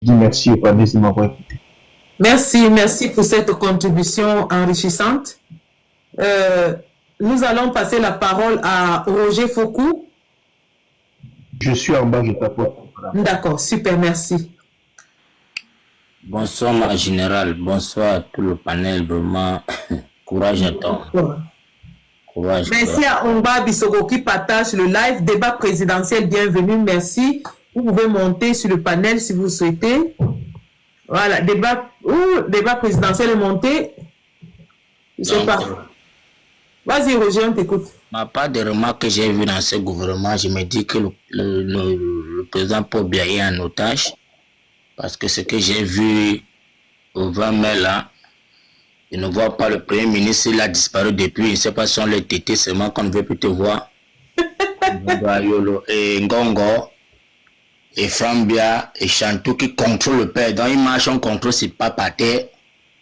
dis merci au panel de m'avoir écouté. Merci, merci pour cette contribution enrichissante. Nous allons passer la parole à Roger Foucault. Je suis en bas, je t'apporte. D'accord, super, merci. Bonsoir ma générale, bonsoir à tout le panel, vraiment courage à toi. Courage. Merci à Omba Bissoko qui partage le live débat présidentiel, bienvenue, merci. Vous pouvez monter sur le panel si vous souhaitez. Voilà, débat présidentiel est monté. Je sais pas. Vas-y Roger, on t'écoute. Ma part de remarques que j'ai vues dans ce gouvernement, je me dis que le président Paul Biya est en otage. Parce que ce que j'ai vu au 20 mai là, je ne vois pas le Premier ministre, il a disparu depuis, je ne sais pas si on l'a tété, seulement qu'on ne veut plus te voir. Et Ngongo, et Frambia, et Chantou qui contrôlent le père. Donc ils marchent en contrôle, c'est pas par terre.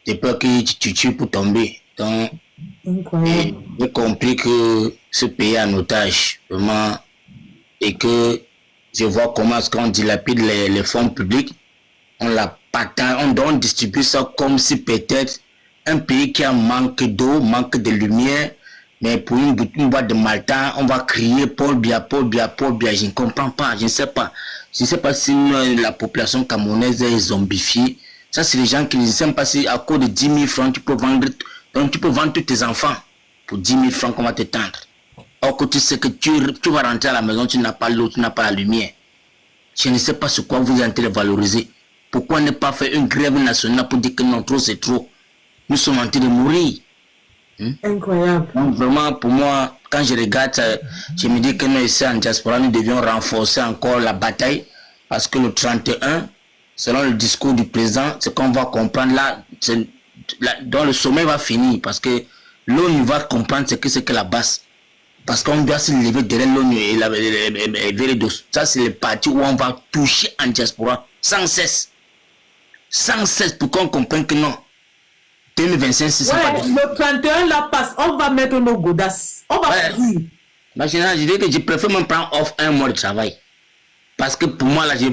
J'ai peur qu'ils tuent pour tomber. Donc, j'ai compris que ce pays est en otage, vraiment, et que je vois comment est-ce qu'on dilapide les fonds publics. On la partage, on distribue ça comme si peut-être un pays qui a manque d'eau, manque de lumière, mais pour une boîte de Malta, on va crier Paul Biya, Paul Biya, Paul Biya. Je ne comprends pas, je ne sais pas. Je ne sais pas si la population camerounaise est zombifiée. Ça, c'est les gens qui ne savent pas si à cause de 10 000 francs, tu peux vendre tous tes enfants pour 10 000 francs qu'on va te tendre. Or que tu sais que tu vas rentrer à la maison, tu n'as pas l'eau, tu n'as pas la lumière. Je ne sais pas sur quoi vous êtes en train de valoriser. Pourquoi ne pas faire une grève nationale pour dire que non, trop c'est trop? Nous sommes en train de mourir. Incroyable. Donc vraiment, pour moi, quand je regarde, je me dis que nous, ici en diaspora, nous devions renforcer encore la bataille. Parce que le 31, selon le discours du président, ce qu'on va comprendre là, dans le sommet va finir. Parce que l'ONU va comprendre ce que c'est que la base. Parce qu'on doit se lever derrière l'ONU et Veredos. Ça, c'est le parti où on va toucher en diaspora sans cesse. Sans cesse pour qu'on comprenne que non. 2025, c'est ça. Ouais, le 31 là passe, on va mettre nos godasses. On va faire. Je dis que je préfère me prendre off un mois de travail. Parce que pour moi, là, je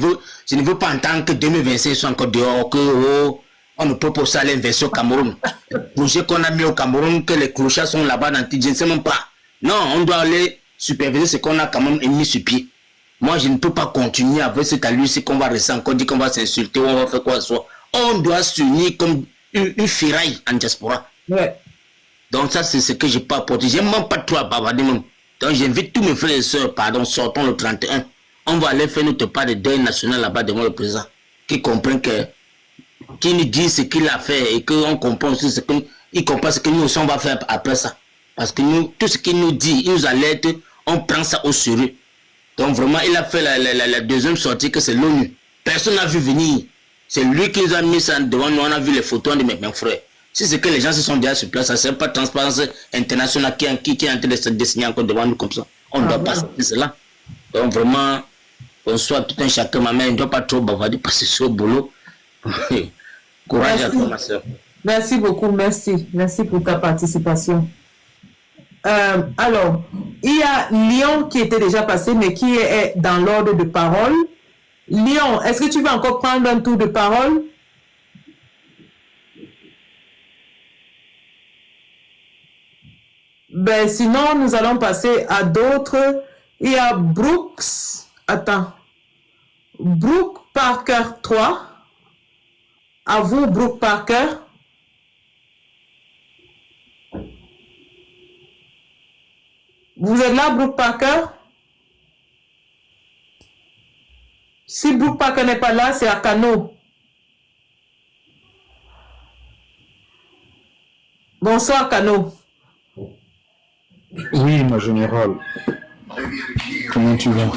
ne veux pas entendre que 2025 soit encore dehors, que on ne peut pas ça aller investir au Cameroun. Le projet qu'on a mis au Cameroun, que les clochards sont là-bas dans je ne sais même pas. Non, on doit aller superviser ce qu'on a quand même mis sur pied. Moi, je ne peux pas continuer avec cette allure, c'est qu'on va rester encore, dire qu'on va s'insulter, on va faire quoi que ce soit. On doit s'unir comme une ferraille en diaspora. Ouais. Donc ça, c'est ce que je peux apporter. Je n'aime même pas trop à bavarder même. Donc j'invite tous mes frères et sœurs, sortons le 31. On va aller faire notre part de deuil national là-bas devant le président. Qui comprennent que, qui nous dit ce qu'il a fait et qu'on comprend aussi ce qu'il comprend ce que nous aussi on va faire après ça. Parce que nous, tout ce qu'il nous dit, il nous alerte, on prend ça au sérieux. Donc vraiment, il a fait la deuxième sortie que c'est l'ONU. Personne n'a vu venir. C'est lui qui nous a mis ça devant nous, on a vu les photos de mes frères. Si c'est que les gens se sont déjà sur place, ça ne sert pas Transparence internationale qui est en train de se dessiner encore devant nous comme ça. On ne doit pas faire cela. Donc vraiment, bonsoir tout un chacun, ma mère, il ne doit pas trop bavarder parce que c'est au boulot. Courage à toi, ma soeur. Merci beaucoup, merci. Merci pour ta participation. Alors, il y a Lyon qui était déjà passé, mais qui est dans l'ordre de parole. Lyon, est-ce que tu veux encore prendre un tour de parole? Ben, sinon, nous allons passer à d'autres. Il y a Brooks. Attends. Brooke Parker 3. À vous, Brooke Parker. Vous êtes là, Brooke Parker? Si Brooke Parker n'est pas là, c'est à Kano. Bonsoir, Kano. Oui, ma générale. Comment tu vas?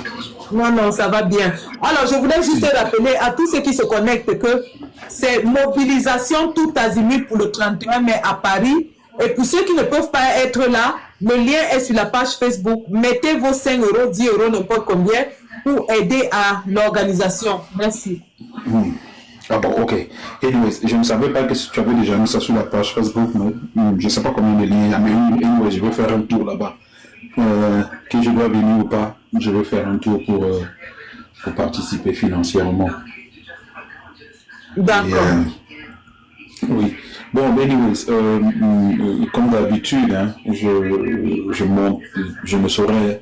Non, ça va bien. Alors, je voulais juste rappeler à tous ceux qui se connectent que c'est mobilisation tout azimut pour le 31 mai à Paris. Et pour ceux qui ne peuvent pas être là, le lien est sur la page Facebook. Mettez vos 5 euros, 10 euros, n'importe combien, pour aider à l'organisation. Merci. Ah bon, ok. Anyways, je ne savais pas que tu avais déjà mis ça sur la page Facebook, mais je ne sais pas combien de liens il y a, mais anyway, je vais faire un tour là-bas. Que je dois venir ou pas, je vais faire un tour pour participer financièrement. D'accord. Oui. Bon, anyways, comme d'habitude, hein, je me serais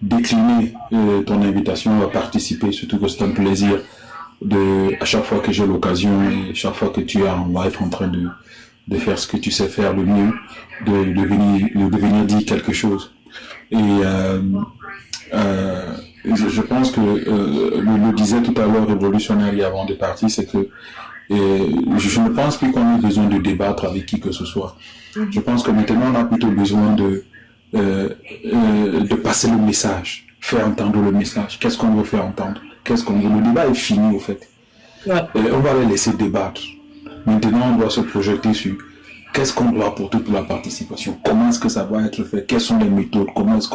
décliner ton invitation à participer, surtout que c'est un plaisir à chaque fois que j'ai l'occasion et chaque fois que tu es en live en train de faire ce que tu sais faire le mieux, de venir dire quelque chose. Et je pense que le disait tout à l'heure révolutionnaire avant de partir, c'est que je ne pense plus qu'on ait besoin de débattre avec qui que ce soit. Je pense que maintenant on a plutôt besoin de passer le message, faire entendre le message. Qu'est-ce qu'on veut faire entendre? Qu'est-ce qu'on veut? Le débat est fini au fait. Ouais. On va les laisser débattre. Maintenant on doit se projeter sur qu'est-ce qu'on doit apporter pour la participation, comment est-ce que ça va être fait, quelles sont les méthodes, comment est-ce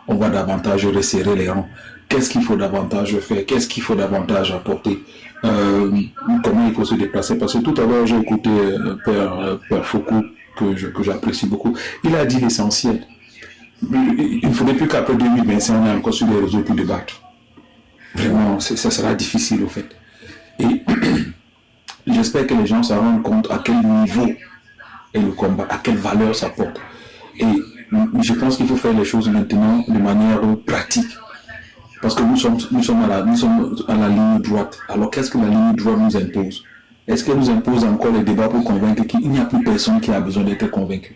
on va davantage resserrer les rangs, qu'est-ce qu'il faut davantage faire, qu'est-ce qu'il faut davantage apporter, comment il faut se déplacer. Parce que tout à l'heure j'ai écouté Père Foucault que j'apprécie beaucoup. Il a dit l'essentiel. Il ne faudrait plus qu'après 2025 on ait encore sur les réseaux pour débattre. Vraiment, ça sera difficile au fait. Et j'espère que les gens se rendent compte à quel niveau est le combat, à quelle valeur ça porte. Et je pense qu'il faut faire les choses maintenant de manière pratique. Parce que nous sommes à la ligne droite. Alors qu'est-ce que la ligne droite nous impose? Est-ce qu'elle nous impose encore les débats pour convaincre qu'il n'y a plus personne qui a besoin d'être convaincu?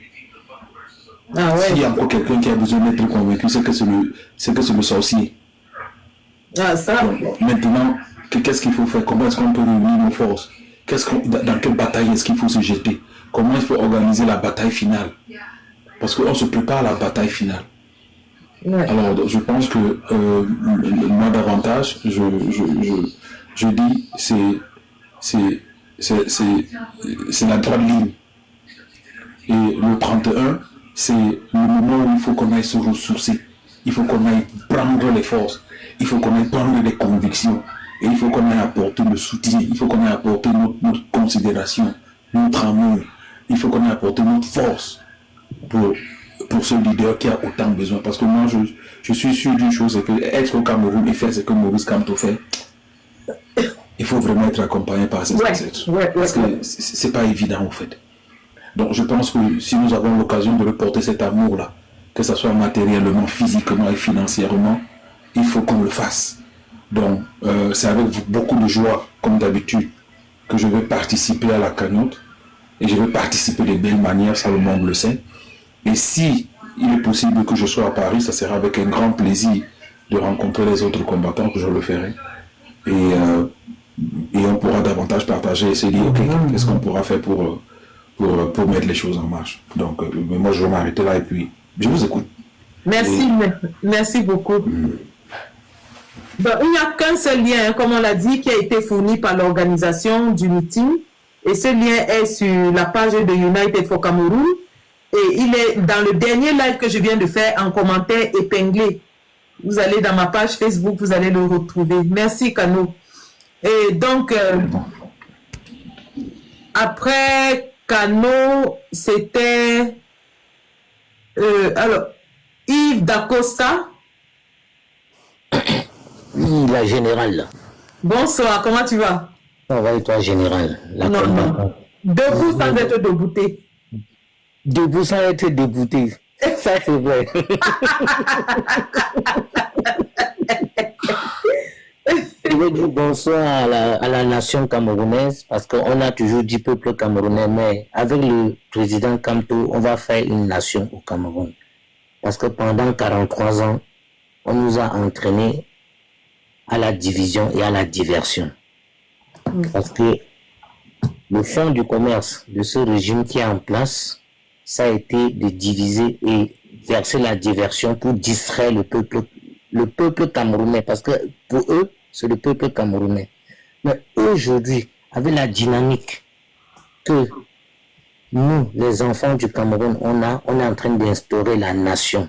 Ah ouais. S'il y a encore quelqu'un qui a besoin d'être convaincu, c'est que c'est le sorcier. Ah, ça. Donc, maintenant, qu'est-ce qu'il faut faire? Comment est-ce qu'on peut réunir nos forces? Dans quelle bataille est-ce qu'il faut se jeter? Comment il faut organiser la bataille finale? Parce qu'on se prépare à la bataille finale. Ouais. Alors, je pense que moi davantage, je dis, c'est la droite ligne. Et le 31, c'est le moment où il faut qu'on aille se ressourcer. Il faut qu'on aille prendre les forces. Il faut qu'on aille prendre les convictions. Et il faut qu'on aille apporter le soutien. Il faut qu'on aille apporter notre considération, notre amour. Il faut qu'on ait apporté notre force pour ce leader qui a autant besoin. Parce que moi, je suis sûr d'une chose, c'est que être au Cameroun et faire ce que Maurice Kamto fait, il faut vraiment être accompagné par ses ancêtres. Parce que c'est pas évident, en fait. Donc, je pense que si nous avons l'occasion de reporter cet amour-là, que ce soit matériellement, physiquement et financièrement, il faut qu'on le fasse. Donc, c'est avec beaucoup de joie, comme d'habitude, que je vais participer à la cagnotte. Et je vais participer de belles manières, ça le monde le sait. Et si il est possible que je sois à Paris, ça sera avec un grand plaisir de rencontrer les autres combattants que je le ferai. Et on pourra davantage partager et se dire, ok, qu'est-ce qu'on pourra faire pour mettre les choses en marche. Donc, moi, je vais m'arrêter là et puis je vous écoute. Merci, merci beaucoup. Donc, il n'y a qu'un seul lien, comme on l'a dit, qui a été fourni par l'organisation du meeting. Et ce lien est sur la page de United for Cameroon. Et il est dans le dernier live que je viens de faire en commentaire épinglé. Vous allez dans ma page Facebook, vous allez le retrouver. Merci, Kano. Et donc, après Kano, c'était... alors, Yves Dacosta. Oui, la générale. Bonsoir, comment tu vas? Ça va et toi, général? Non. Debout sans être débouté. Debout sans être débouté. Ça, c'est vrai. Je veux dire bonsoir à la nation camerounaise parce qu'on a toujours dit peuple camerounais, mais avec le président Kamto, on va faire une nation au Cameroun. Parce que pendant 43 ans, on nous a entraînés à la division et à la diversion. Parce que le fond du commerce de ce régime qui est en place, ça a été de diviser et verser la diversion pour distraire le peuple camerounais. Parce que pour eux, c'est le peuple camerounais. Mais aujourd'hui, avec la dynamique que nous, les enfants du Cameroun, on est en train d'instaurer la nation.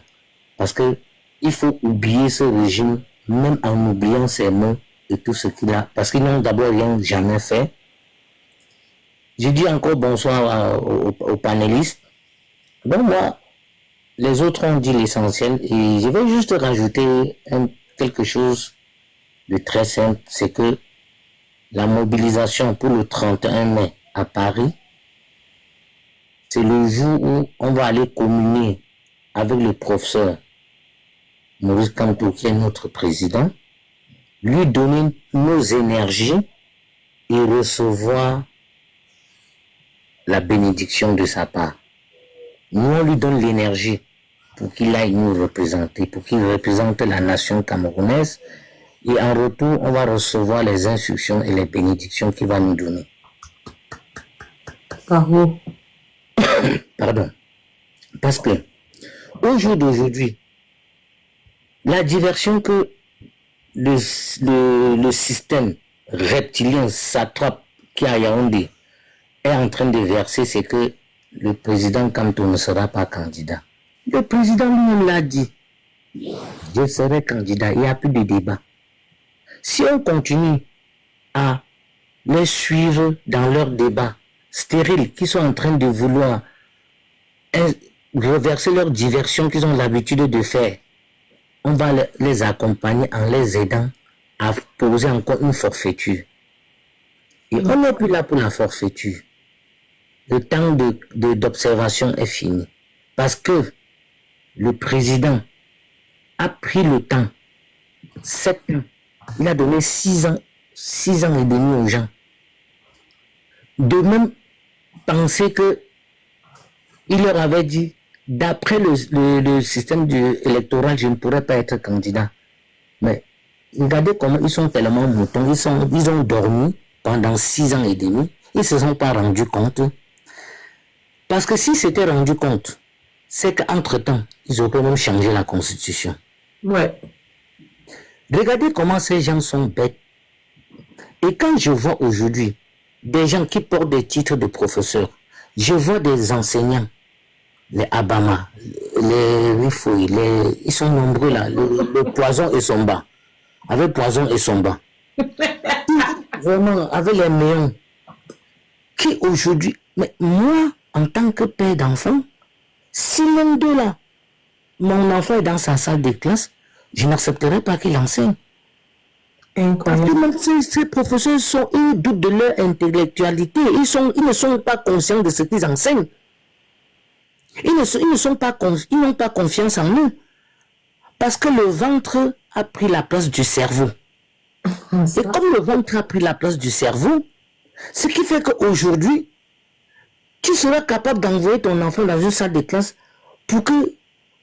Parce que il faut oublier ce régime, même en oubliant ses mots et tout ce qu'il a. Parce qu'ils n'ont d'abord rien jamais fait. Je dis encore bonsoir aux panélistes. Donc moi, les autres ont dit l'essentiel et je vais juste rajouter quelque chose de très simple, c'est que la mobilisation pour le 31 mai à Paris, c'est le jour où on va aller communier avec le professeur Maurice Kamto, qui est notre président, lui donner nos énergies et recevoir la bénédiction de sa part. Nous, on lui donne l'énergie pour qu'il aille nous représenter, pour qu'il représente la nation camerounaise. Et en retour, on va recevoir les instructions et les bénédictions qu'il va nous donner. Bravo. Pardon. Parce que, au jour d'aujourd'hui, la diversion que le système reptilien satrape qui est à Yaoundé est en train de verser, c'est que le président Kamto ne sera pas candidat. Le président lui-même l'a dit. Je serai candidat, il n'y a plus de débat. Si on continue à les suivre dans leurs débats stériles, qui sont en train de vouloir reverser leur diversion qu'ils ont l'habitude de faire, on va les accompagner en les aidant à poser encore une forfaiture. Et on n'est plus là pour la forfaiture. Le temps d'observation est fini. Parce que le président a pris le temps, 7 ans, il a donné 6 ans et demi aux gens. De même penser que il leur avait dit, d'après le système électoral, je ne pourrais pas être candidat. Mais regardez comment ils sont tellement moutons, ils ont dormi pendant 6 ans et demi, ils ne se sont pas rendus compte. Parce que s'ils s'étaient rendus compte, c'est qu'entre-temps, ils auraient même changé la constitution. Ouais. Regardez comment ces gens sont bêtes. Et quand je vois aujourd'hui des gens qui portent des titres de professeurs, je vois des enseignants, les Abama, les Rifoui, ils sont nombreux là, le Poison et Somba, avec Poison et Somba. Vraiment, avec les méons, qui aujourd'hui, mais moi, en tant que père d'enfant, si l'un d'eux là, mon enfant est dans sa salle de classe, je n'accepterai pas qu'il enseigne. Parce que même ces professeurs ils doutent de leur intellectualité, ils ne sont pas conscients de ce qu'ils enseignent. Ils n'ont pas confiance en eux. Parce que le ventre a pris la place du cerveau. Et comme le ventre a pris la place du cerveau, ce qui fait qu'aujourd'hui, tu seras capable d'envoyer ton enfant dans une salle de classe pour que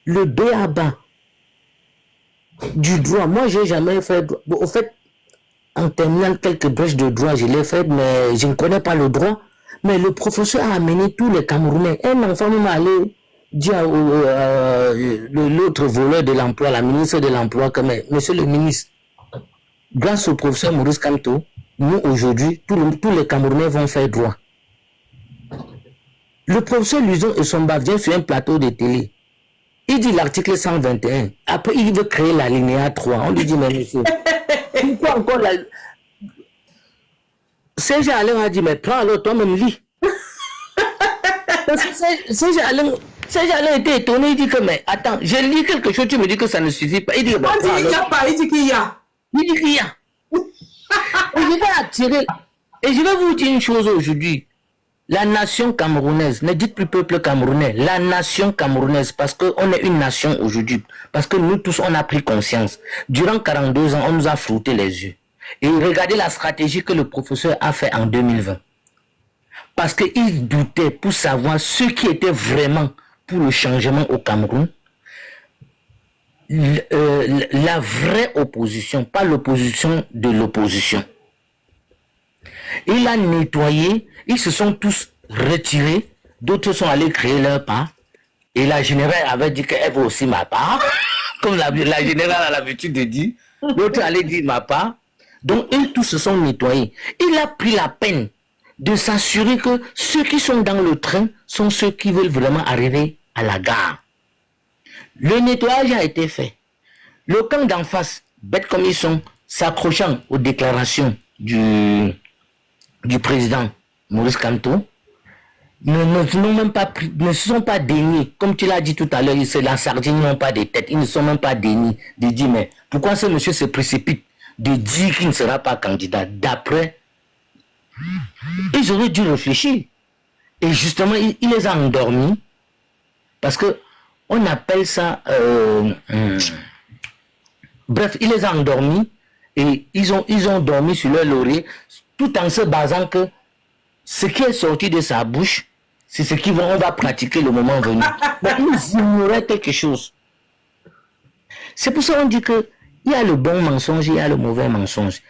le B.A.B.A. du droit, moi j'ai jamais fait, au fait, en terminant quelques brèches de droit, je l'ai fait, mais je ne connais pas le droit. Mais le professeur a amené tous les Camerounais. Un enfant m'a allé dire à l'autre voleur de l'emploi, la ministre de l'emploi, que mais, monsieur le ministre, grâce au professeur Maurice Kamto, nous aujourd'hui, tous les Camerounais vont faire droit. Le professeur Luzon et Somba vient sur un plateau de télé. Il dit l'article 121. Après, il veut créer l'alinéa 3. On lui dit, mais monsieur, pourquoi encore la... Serge Alain a dit, mais prends alors toi-même, lis. Parce que Serge Alain était étonné, il dit que, mais attends, j'ai lu quelque chose, tu me dis que ça ne suffit pas. Il dit, bah, il dit qu'il n'y a pas, il dit qu'il y a. Il dit qu'il y a. Et je vais attirer. Et je vais vous dire une chose aujourd'hui. La nation camerounaise, ne dites plus peuple camerounais, la nation camerounaise, parce qu'on est une nation aujourd'hui, parce que nous tous, on a pris conscience. Durant 42 ans, on nous a frotté les yeux. Et regardez la stratégie que le professeur a fait en 2020. Parce qu'il doutait pour savoir ce qui était vraiment pour le changement au Cameroun. La vraie opposition, pas l'opposition de l'opposition. Il a nettoyé, ils se sont tous retirés, d'autres sont allés créer leur part. Et la générale avait dit qu'elle veut aussi ma part, comme la générale a l'habitude de dire. L'autre allait dire ma part. Donc, ils tous se sont nettoyés. Il a pris la peine de s'assurer que ceux qui sont dans le train sont ceux qui veulent vraiment arriver à la gare. Le nettoyage a été fait. Le camp d'en face, bêtes comme ils sont, s'accrochant aux déclarations du président Maurice Kamto, ne se sont pas déniés. Comme tu l'as dit tout à l'heure, c'est la sardine, ils n'ont pas de tête. Ils ne sont même pas déniés de dire, mais pourquoi ce monsieur se précipite de dire qu'il ne sera pas candidat d'après Ils auraient dû réfléchir. Et justement, il les a endormis. Parce que on appelle ça... bref, il les a endormis. Et ils ont dormi sur leur laurier, tout en se basant que ce qui est sorti de sa bouche, c'est ce qu'on va pratiquer le moment venu. Mais ils ignoraient quelque chose. C'est pour ça qu'on dit que il y a le bon mensonge, il y a le mauvais mensonge.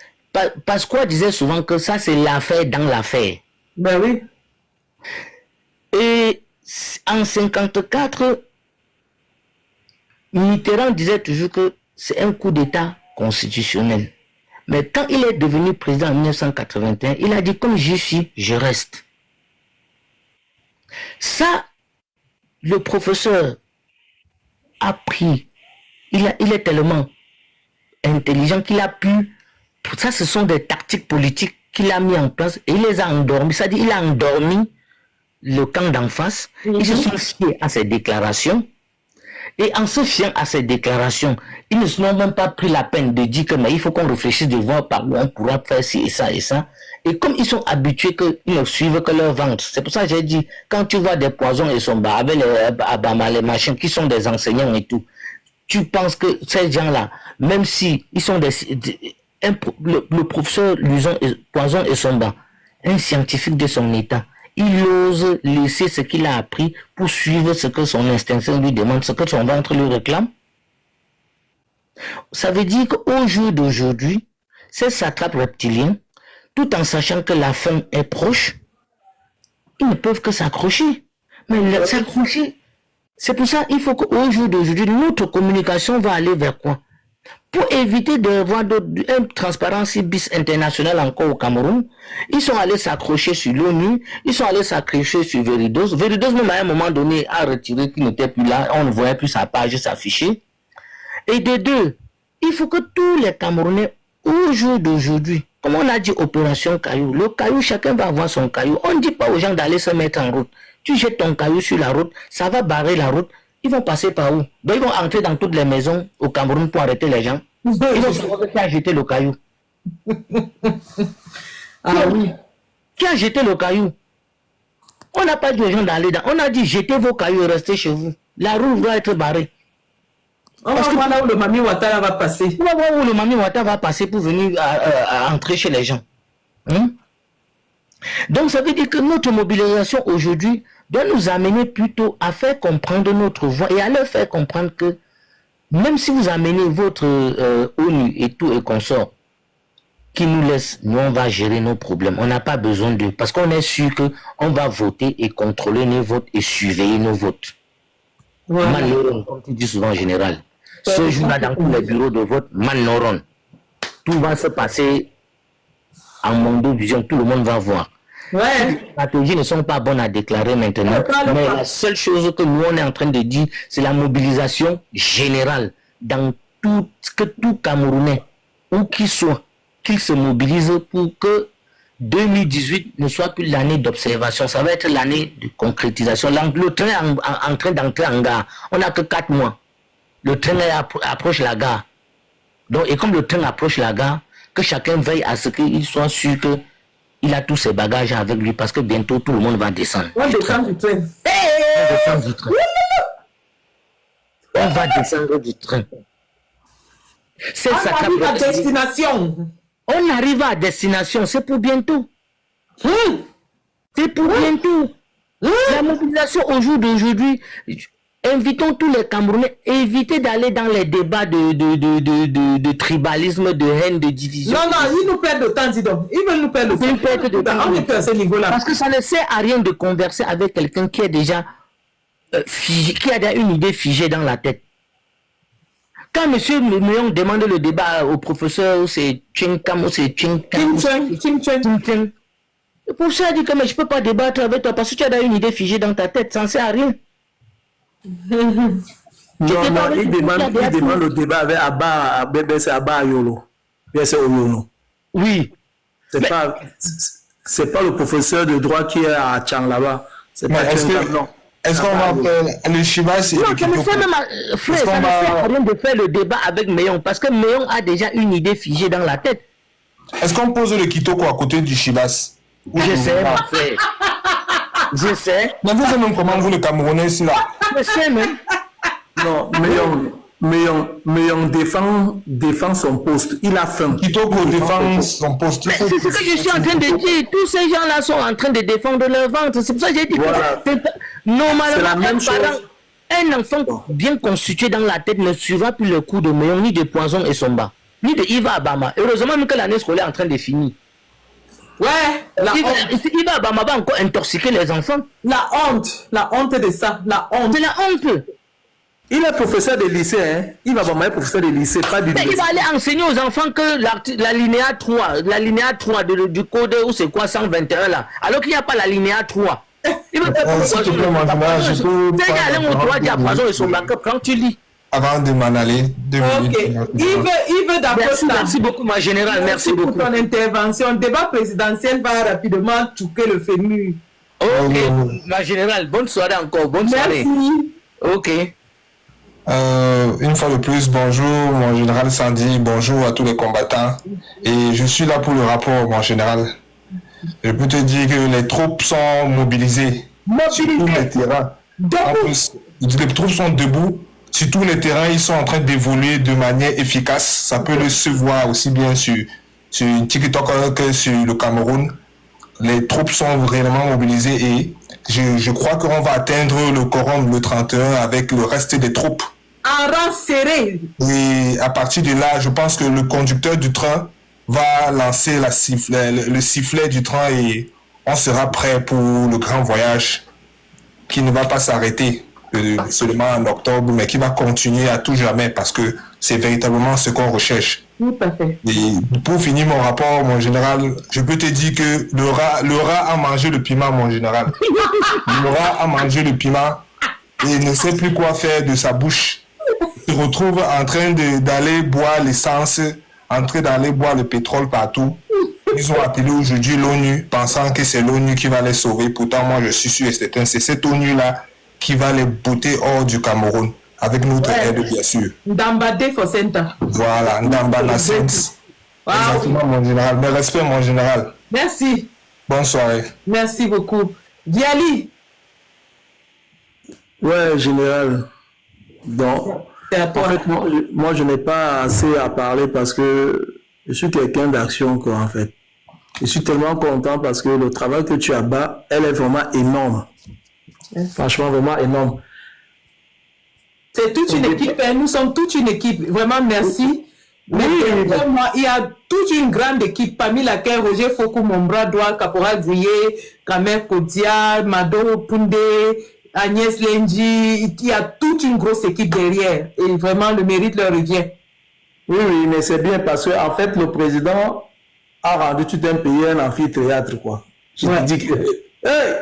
Parce qu'on disait souvent que ça, c'est l'affaire dans l'affaire. Ben oui. Et en 54, Mitterrand disait toujours que c'est un coup d'État constitutionnel. Mais quand il est devenu président en 1981, il a dit comme je suis, je reste. Ça, le professeur a pris, il est tellement intelligent qu'il a pu, ça ce sont des tactiques politiques qu'il a mis en place et il les a endormis. C'est-à-dire il a endormi le camp d'en face, ils se sont fiés à ses déclarations. Et en se fiant à ces déclarations, ils ne se sont même pas pris la peine de dire que mais il faut qu'on réfléchisse de voir par où on pourra faire ci et ça et ça. Et comme ils sont habitués qu'ils ne suivent que leur ventre, c'est pour ça que j'ai dit, quand tu vois des poisons et Somba avec les machins qui sont des enseignants et tout, tu penses que ces gens-là, même si ils sont le professeur Poison et Somba, un scientifique de son état, il ose laisser ce qu'il a appris pour suivre ce que son instinct lui demande, ce que son ventre lui réclame. Ça veut dire qu'au jour d'aujourd'hui, ces satrapes reptiliens, tout en sachant que la fin est proche, ils ne peuvent que s'accrocher. Mais s'accrocher, c'est pour ça qu'il faut qu'au jour d'aujourd'hui, notre communication va aller vers quoi? Pour éviter d'avoir une transparence bis internationale encore au Cameroun, ils sont allés s'accrocher sur l'ONU, ils sont allés s'accrocher sur Veridos. Veridos, même à un moment donné, a retiré qu'il n'était plus là, on ne voyait plus sa page s'afficher. Et de deux, il faut que tous les Camerounais, au jour d'aujourd'hui, comme on a dit opération caillou, le caillou, chacun va avoir son caillou. On ne dit pas aux gens d'aller se mettre en route. Tu jettes ton caillou sur la route, ça va barrer la route. Ils vont passer par où? Donc, ils vont entrer dans toutes les maisons au Cameroun pour arrêter les gens. Ils vont se retrouver à jeter le caillou. Qui a jeté le caillou? On n'a pas dit aux gens d'aller dans. On a dit jetez vos cailloux et restez chez vous. La route doit être barrée. On va voir là où le Mami Ouattara va passer. On va voir où le Mami Ouattara va passer pour venir entrer chez les gens. Donc, ça veut dire que notre mobilisation aujourd'hui doit nous amener plutôt à faire comprendre notre voix et à leur faire comprendre que même si vous amenez votre ONU et tout et consort qui nous laisse, nous on va gérer nos problèmes. On n'a pas besoin d'eux parce qu'on est sûr qu'on va voter et contrôler nos votes et surveiller nos votes. Ouais. Malheureux, comme tu dis souvent en général. Ce jour-là, dans tous les bureaux de vote, malheureux. Tout va se passer en mondo vision, tout le monde va voir. Ouais. Les stratégies ne sont pas bonnes à déclarer maintenant, mais la seule chose que nous on est en train de dire, c'est la mobilisation générale dans tout Camerounais, où qu'il soit, qu'il se mobilise pour que 2018 ne soit plus l'année d'observation, ça va être l'année de concrétisation. Le train est en train d'entrer en gare, on n'a que 4 mois. Le train approche la gare. Donc, et comme le train approche la gare, que chacun veille à ce qu'il soit sûr que il a tous ses bagages avec lui parce que bientôt tout le monde va descendre. On descend du train. On descend du train. On va descendre du train. On arrive à destination. On arrive à destination, c'est pour bientôt. C'est pour bientôt. La mobilisation au jour d'aujourd'hui, invitons tous les Camerounais, évitez d'aller dans les débats de tribalisme, de haine, de division. Non, ils nous perdent de temps, dis donc. Ils veulent nous perdre de temps. On est à ce niveau-là. Parce que ça ne sert à rien de converser avec quelqu'un qui est déjà figé, qui a déjà une idée figée dans la tête. Quand M. Meyon demande le débat au professeur, c'est Chinkam, c'est Chinkam. Le professeur a dit que mais je ne peux pas débattre avec toi parce que tu as déjà une idée figée dans ta tête, ça ne sert à rien. Non, il demande le débat avec Abba, c'est Abba Ayolo. C'est Oyolo. Oui. C'est pas le professeur de droit qui est à Tchang là-bas. C'est pas Tchang. Est-ce qu'on va faire le Chibas? Non, ça ne sert même à, frère, ça ne sert à rien de faire le débat avec Meyon parce que Meyon a déjà une idée figée dans la tête. Est-ce qu'on pose le Kitoko à côté du Chibas? Je sais, mon frère. Je sais. Mais vous êtes même comment vous, les Camerounais, ici, là? Je sais même. Non, Meyong défend son poste. Il a faim. Kitoko défend son poste. C'est ce que je suis en train de dire. Tous ces gens-là sont en train de défendre leur ventre. C'est pour ça que j'ai dit Voilà. que normalement, C'est la même chose. Un enfant bien constitué dans la tête ne suivra plus le coup de Meyong, ni de Poison et Somba, ni de Iva Abama. Heureusement même que l'année scolaire est en train de finir. Ouais, Iva Abama va encore intoxiquer les enfants. la honte de ça, la honte. C'est la honte. Il est professeur de lycée, hein. Il va vraiment être professeur de lycée, pas Mais il d'université. va aller enseigner aux enfants que l'alinéa 3 du code, ou c'est quoi, 121 là, alors qu'il n'y a pas l'alinéa 3. Il va faire S'il te plaît, mon général, je peux c'est aller au 3 à Poison et Somba, quand tu lis. Avant de m'en aller, 2 minutes. Ok. Yves Dakota. Merci beaucoup, ma générale. Merci pour beaucoup. ton intervention. Le débat présidentiel va rapidement touquer le fémur. Ok, ma générale, bonne soirée encore. Bonne soirée. Merci. Ok. Une fois de plus, bonjour mon général Sandy, bonjour à tous les combattants. Et je suis là pour le rapport, mon général. Je peux te dire que les troupes sont mobilisées. Sur tous les terrains. En plus, les troupes sont debout. Sur tous les terrains, ils sont en train d'évoluer de manière efficace. Ça peut le se voir aussi bien sur TikTok que sur le Cameroun. Les troupes sont réellement mobilisées et je crois qu'on va atteindre le quorum le 31 avec le reste des troupes. En rang serré. Et à partir de là, je pense que le conducteur du train va lancer le sifflet du train et on sera prêt pour le grand voyage qui ne va pas s'arrêter seulement en octobre, mais qui va continuer à tout jamais parce que c'est véritablement ce qu'on recherche. Tout à fait. Et pour finir mon rapport, mon général, je peux te dire que le rat a mangé le piment, mon général. Le rat a mangé le piment et ne sait plus quoi faire de sa bouche. Il se retrouve en train d'aller boire l'essence, en train d'aller boire le pétrole partout. Ils ont appelé aujourd'hui l'ONU, pensant que c'est l'ONU qui va les sauver. Pourtant, moi, je suis sûr et certain, c'est cette ONU-là qui va les botter hors du Cameroun, avec notre aide, bien sûr. Ndambade Fosenta. Voilà, Ndamba Nassens. Wow. Exactement, mon général. Mes respects, mon général. Merci. Bonne soirée. Merci beaucoup. Diali. Ouais, général. Donc, C'est à toi. en fait, moi, je n'ai pas assez à parler parce que je suis quelqu'un d'action, quoi, en fait. Je suis tellement content parce que le travail que tu as bas, elle est vraiment énorme. Franchement, vraiment énorme. C'est toute une équipe, hein. Nous sommes toute une équipe. Vraiment, merci. Mais derrière moi, il y a toute une grande équipe, parmi laquelle Roger Fokou, mon bras droit, Caporal Gouillet, Kamer Kodia, Mado Poundé, Agnès Lenji. Il y a toute une grosse équipe derrière. Et vraiment, le mérite leur revient. Oui, mais c'est bien parce que, en fait, le président a rendu tout un pays un amphithéâtre, quoi. Je te dis que, hey,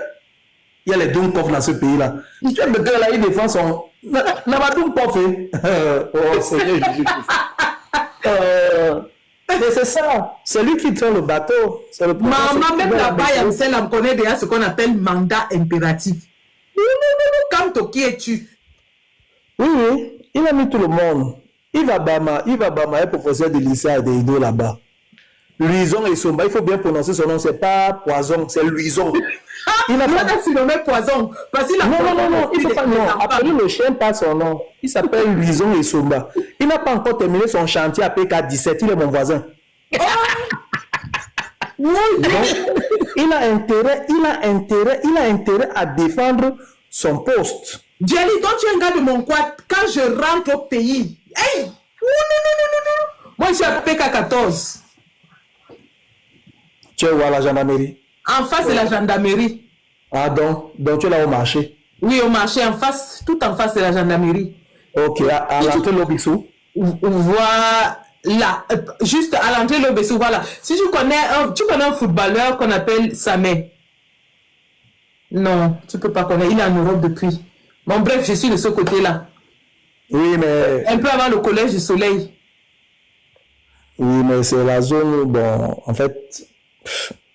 il y a les Dunkov dans ce pays-là. Tu vois, le gars là, il défend son. N'a pas Dunkov, oh, Seigneur Jésus-Christ. Mais c'est ça. C'est lui qui tient le bateau. C'est le Maman, même là-bas, Yamsel, on connaît déjà ce qu'on appelle mandat impératif. Quand qui es-tu? Oui, il a mis tout le monde. Il va Bama est professeur de lycée à Deido là-bas. Luison et Somba, il faut bien prononcer son nom, c'est pas Poison, c'est Luison. Il n'a pas surnommé Poison. Parce qu'il a non, il faut pas, non. Appelez le chien par son nom. Il s'appelle Luison et Somba. Il n'a pas encore terminé son chantier à PK17, il est mon voisin. Donc, il a intérêt à défendre son poste. Diali, toi tu es un gars de mon quad. Quand je rentre au pays, hey! Non. Moi je suis à PK14. Tu es où à la gendarmerie? En face de la gendarmerie. Ah donc tu es là au marché? Oui, au marché, en face, tout en face de la gendarmerie. Ok, à l'entrée de l'Obissou? Voilà, juste à l'entrée de l'Obissou, voilà. Si tu connais un footballeur qu'on appelle Samé. Non, tu peux pas connaître, il est en Europe depuis. Bon, bref, je suis de ce côté-là. Oui, mais... Un peu avant le collège du Soleil. Oui, mais c'est la zone, bon, en fait,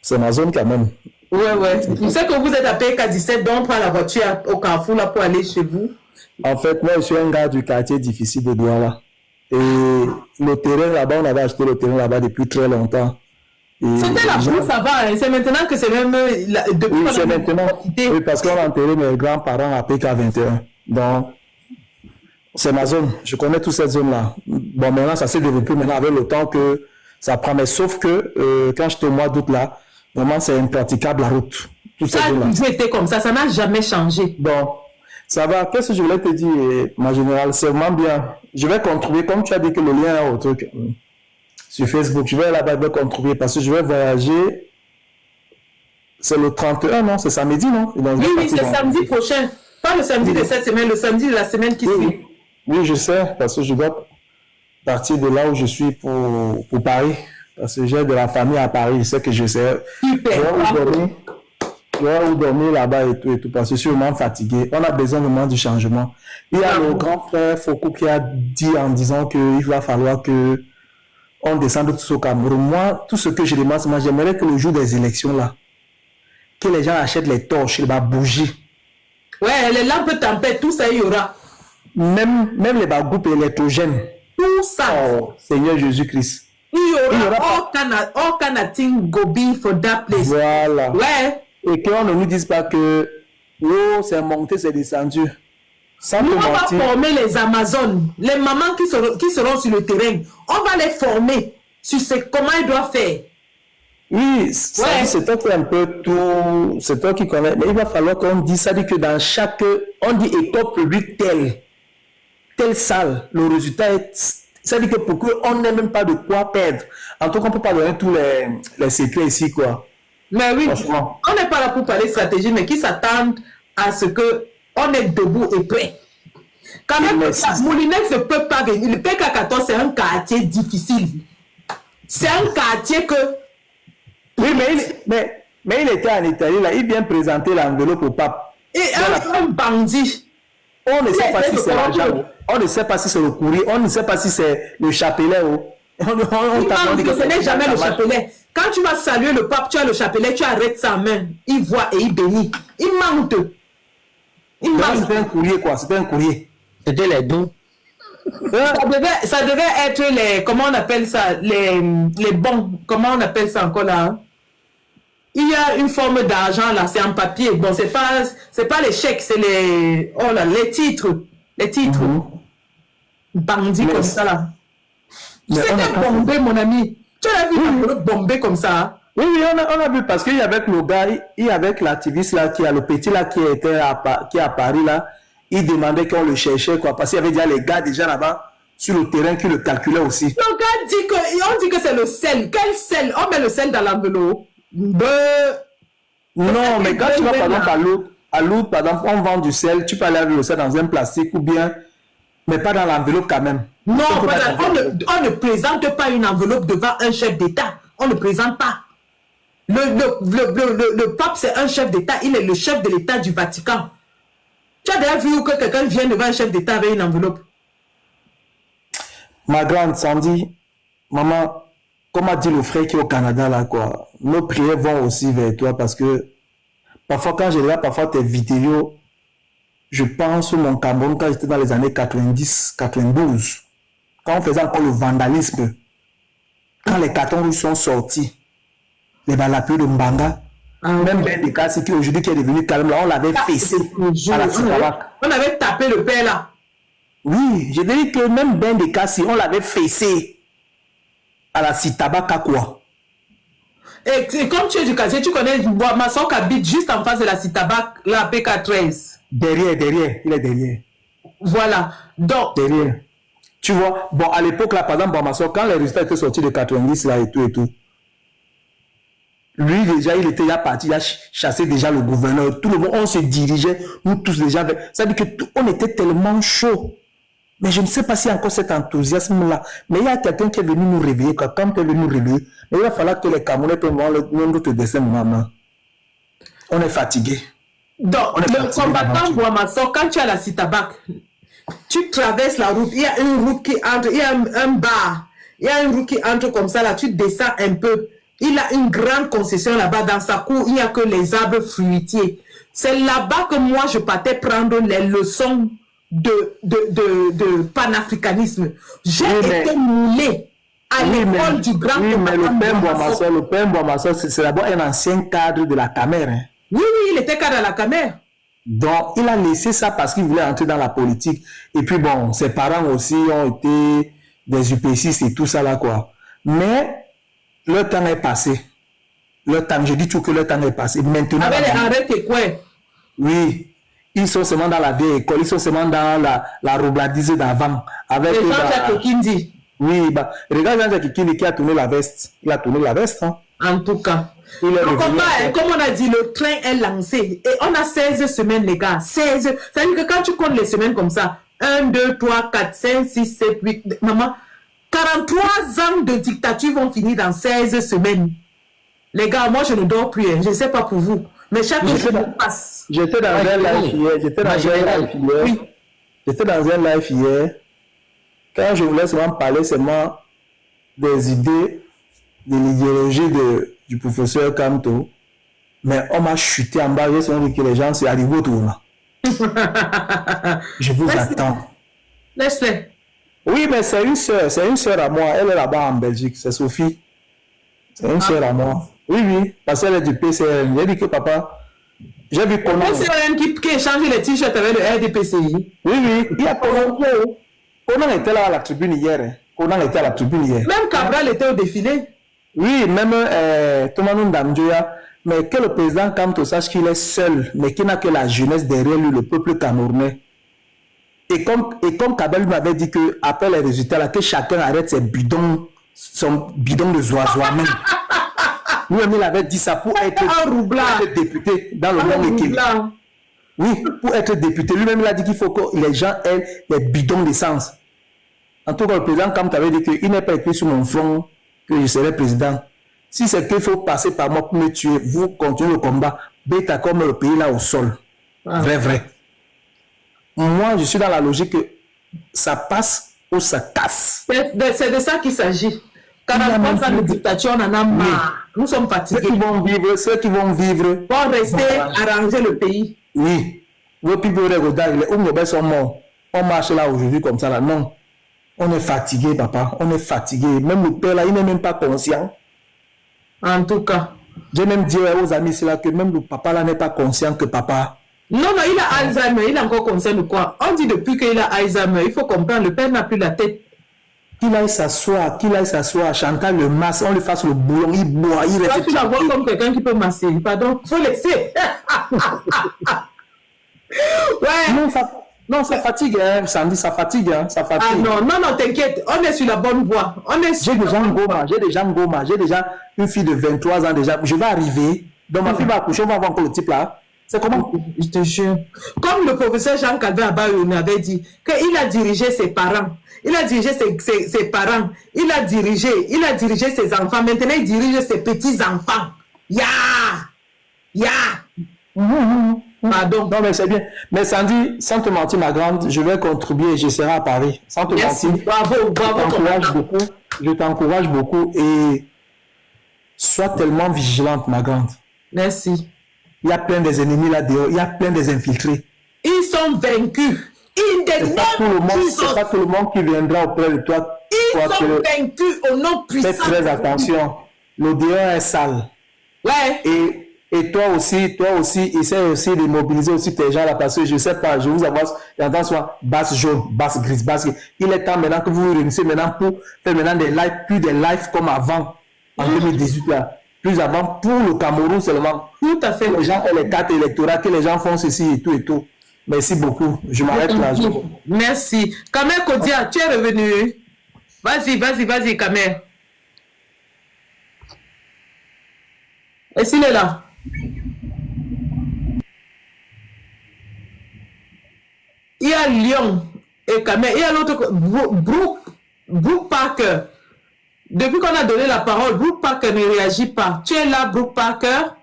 c'est ma zone quand même. Ouais. Tu sais que vous êtes à PK17, donc on prend la voiture au Carrefour là pour aller chez vous. En fait, moi, je suis un gars du quartier difficile de Douala. Et le terrain là-bas, on avait acheté le terrain là-bas depuis très longtemps. C'était la pluie, ça va. C'est maintenant que c'est même... Oui, c'est maintenant. Oui, parce qu'on a enterré mes grands-parents à PK21. Donc, c'est ma zone. Je connais toute cette zone-là. Bon, maintenant, ça s'est développé maintenant avec le temps que ça prend. Mais sauf que quand j'étais au mois d'août, là, vraiment, c'est impraticable la route. Toute ça cette zone-là. a toujours été comme ça n'a jamais changé. Bon, ça va. Qu'est-ce que je voulais te dire, ma générale? C'est vraiment bien. Je vais contribuer, comme tu as dit que le lien est au truc sur Facebook. Je vais là-bas contribuer parce que je vais voyager. C'est le 31, non? C'est samedi, non? Oui, c'est samedi prochain. Pas le samedi de cette semaine, le samedi de la semaine qui suit. Oui, je sais, parce que je dois partir de là où je suis pour Paris. Parce que j'ai de la famille à Paris, je sais que je sais. Super. Je vais où dormir là-bas et tout, parce que je suis vraiment fatigué. On a besoin vraiment du changement. Il y a le grand frère Foucault qui a dit en disant qu'il va falloir que on descende tous au Cameroun. Moi, tout ce que je demande, c'est j'aimerais que le jour des élections, là, que les gens achètent les torches, les bougies. Ouais, les lampes tempêtes, tout ça, il y aura. Même les groupes électrogènes. Tout ça. Oh, Seigneur Jésus-Christ. Il y aura all kind of thing go be for that place. Voilà. Ouais. Et qu'on ne nous dise pas que l'eau c'est monté, c'est descendu. Nous, on va former les Amazones, les mamans qui seront sur le terrain. On va les former sur comment ils doivent faire. Oui, c'est toi qui un peu tout, c'est toi qui connais. Mais il va falloir qu'on dise, ça dit que dans chaque, on dit école publique telle salle, le résultat est, ça dit que pour qu'on n'ait même pas de quoi perdre. En tout cas, on ne peut pas donner tous les secrets ici, quoi. Mais oui, on n'est pas là pour parler stratégie, mais qui s'attendent à ce qu'on est debout et prêt. Quand même, Moulinex ne peut pas venir. Le PK14, c'est un quartier difficile. C'est un quartier que... Oui, mais il était en Italie, là. Il vient présenter l'enveloppe au pape. Et un bandit. On ne sait pas si c'est l'argent. On ne sait pas si c'est le courrier. On ne sait pas si c'est le chapelet. Il que ce n'est jamais le chapelet. Quand tu vas saluer le pape, tu as le chapelet, tu arrêtes sa main. Il voit et il bénit. Il mente. C'était un courrier, quoi. C'était un courrier. C'était les deux. Ça devait être les... Comment on appelle ça? Les bons. Comment on appelle ça encore là? Hein? Il y a une forme d'argent là, c'est en papier. Bon, c'est pas les chèques, c'est les... Oh là, les titres. Les titres. Bandits comme ça là. C'était bombé, mon ami. Tu as vu l'enveloppe bombé comme ça? Hein? Oui, on a vu parce qu'il y avait le gars, il y avait l'activiste là, qui a le petit là, qui est à Paris là. Il demandait qu'on le cherchait, quoi, parce qu'il y avait déjà les gars déjà là-bas sur le terrain qui le calculaient aussi. Le gars dit que c'est le sel. Quel sel? On met le sel dans l'enveloppe. Non, mais quand tu vas par exemple à l'autre, par exemple, on vend du sel, tu peux aller avec le sel dans un plastique ou bien, mais pas dans l'enveloppe quand même. Non, on ne présente pas une enveloppe devant un chef d'État. On ne présente pas. Le pape, c'est un chef d'État. Il est le chef de l'État du Vatican. Tu as déjà vu que quelqu'un vient devant un chef d'État avec une enveloppe? Ma grande Sandy, maman, comme a dit le frère qui est au Canada, là, quoi, nos prières vont aussi vers toi parce que parfois, quand je regarde parfois tes vidéos, je pense au mon Cameroun quand j'étais dans les années 90, 92, quand on faisait encore le vandalisme, quand les cartons rouges sont sortis, les balapés de Mbanga, même Ben Dekassi qui aujourd'hui qui est devenu calme, là, on l'avait fessé à la Citabac. On avait tapé le père là. Oui, je dis que même Ben Dekassi, on l'avait fessé à la Citabac à quoi. Et comme tu es du quartier, tu connais Boamasson qui habite juste en face de la Citabac, la PK13. Derrière, il est derrière. Voilà. Donc. Derrière. Tu vois, bon, à l'époque, là, par exemple, Boamasson, quand les résultats étaient sortis de 90, là, et tout, lui, déjà, il était déjà parti, il a chassé déjà le gouverneur. Tout le monde, on se dirigeait, nous tous déjà. Ça veut dire qu'on était tellement chaud. Mais je ne sais pas s'il y a encore cet enthousiasme-là. Mais il y a quelqu'un qui est venu nous réveiller. Quand tu es venu nous réveiller, mais il va falloir que les Camerounais puissent voir notre dessin maintenant. On est fatigué. Donc, le combattant Boamasson, quand tu es à la Citabac, tu traverses la route, il y a une route qui entre, il y a un bar, il y a une route qui entre comme ça, là, tu descends un peu. Il a une grande concession là-bas. Dans sa cour, il n'y a que les arbres fruitiers. C'est là-bas que moi, je partais prendre les leçons de panafricanisme. J'ai été moulé à l'école du grand Oui, mais le père Boamasso, c'est d'abord un ancien cadre de la Camer. Hein. Oui, il était cadre à la Camer. Donc, il a laissé ça parce qu'il voulait entrer dans la politique. Et puis bon, ses parents aussi ont été des UPCistes et tout ça là, quoi. Mais, le temps est passé. Le temps, je dis tout que le temps est passé. Maintenant. Avec les arrêts et quoi? Oui. Ils sont seulement dans la vieille école, ils sont seulement dans la roubladise d'avant. Avec les Jean-Jacques Kindi. Oui, bah, regarde Jean-Jacques Kindi qui a tourné la veste. Il a tourné la veste. Hein. En tout cas. Comme on a dit, le train est lancé. Et on a 16 semaines, les gars. 16. C'est-à-dire que quand tu comptes les semaines comme ça, 1, 2, 3, 4, 5, 6, 7, 8, maman, 43 ans de dictature vont finir dans 16 semaines. Les gars, moi, je ne dors plus. Hein. Je ne sais pas pour vous. Mais chaque jour passe. J'étais dans un live hier. J'étais dans un live hier. Quand je voulais seulement parler seulement des idées, de l'idéologie du professeur Kamto, mais on m'a chuté en bas. J'ai senti que les gens sont arrivés au tournant. Je vous attends. Laisse-les. Oui, mais c'est une sœur à moi. Elle est là-bas en Belgique. C'est Sophie. C'est une sœur à moi. Oui, parce qu'elle est du PCN. J'ai dit que papa, j'ai vu Conan. Le PCN qui échange les t-shirts avec le RDPCI. Oui, il y a Conan. Conan était là à la tribune hier. Conan était à la tribune hier. Même Cabral était au défilé. Oui, même Tomanou Ndamdjoya. Mais que le président Kamto sache qu'il est seul, mais qu'il n'a que la jeunesse derrière lui, le peuple camerounais. Et comme Kabel m'avait dit que après les résultats, là, que chacun arrête son bidon de zoisois-même. Lui-même, il avait dit ça pour être député dans le monde équipe. Oui, pour être député. Lui-même, il a dit qu'il faut que les gens aient les bidons d'essence. En tout cas, le président Kamto avait dit qu'il n'est pas écrit sur mon front que je serai président. Si c'est qu'il faut passer par moi pour me tuer, vous continuez le combat. Bêta comme le pays là au sol. Vrai. Moi, je suis dans la logique que ça passe ou ça casse. C'est de ça qu'il s'agit. 43 ans de dictature, on en a marre. Nous sommes fatigués. Ceux qui vont vivre vont rester arranger le pays. Oui. On marche là aujourd'hui comme ça là. Non. On est fatigué, papa. On est fatigué. Même le père là, il n'est même pas conscient. En tout cas. J'ai même dit aux amis là que même le papa là n'est pas conscient que papa. Non, il a Alzheimer. Il est encore conscient de quoi? On dit depuis qu'il a Alzheimer, il faut comprendre, le père n'a plus la tête. Qu'il aille s'asseoir, Chantal le masse, on lui fasse le bouillon, il boit, il reste. Tu la vois comme quelqu'un qui peut masser. Pardon, faut laisser. Ouais. Non, ça fatigue, hein, Sandy, ça fatigue, hein, ça fatigue. Ah non, t'inquiète, on est sur la bonne voie. J'ai déjà un goma, j'ai déjà une fille de 23 ans déjà. Je vais arriver, donc ma fille va accoucher, on va voir encore le type là. C'est comment? Je te jure. Comme le professeur Jean-Calvin Abayoun avait dit, qu'il a dirigé ses parents, il a dirigé ses parents, il a dirigé ses enfants, maintenant il dirige ses petits-enfants. Pardon. Non, mais c'est bien. Mais Sandy, sans te mentir, ma grande, je vais contribuer et je serai à Paris. Sans te mentir. Bravo. Je t'encourage beaucoup et sois tellement vigilante, ma grande. Merci. Il y a plein des ennemis là-dehors, il y a plein des infiltrés. Ils sont vaincus. C'est pas tout le monde qui viendra auprès de toi. Ils sont vaincus au nom puissant. Fais très attention. Le dehors est sale. Ouais. Et toi aussi, essaie aussi de mobiliser aussi tes gens là parce que je sais pas, je vous avance, j'entends soit basse jaune, basse grise, basse. Il est temps maintenant que vous vous réunissez maintenant pour faire maintenant des lives, plus des lives comme avant, en 2018 là. Plus avant pour le Cameroun seulement. Tout à fait. Les gens ont les cartes électorales, que les gens font ceci et tout. Merci beaucoup. Je m'arrête là. Merci. Kamer Kodia, tu es revenu. Vas-y, Kamer. Est-ce qu'il est là? Il y a Lyon et Kamer. Il y a l'autre, Brooke Parker. Depuis qu'on a donné la parole, Brooke Parker ne réagit pas. Tu es là, Brooke Parker?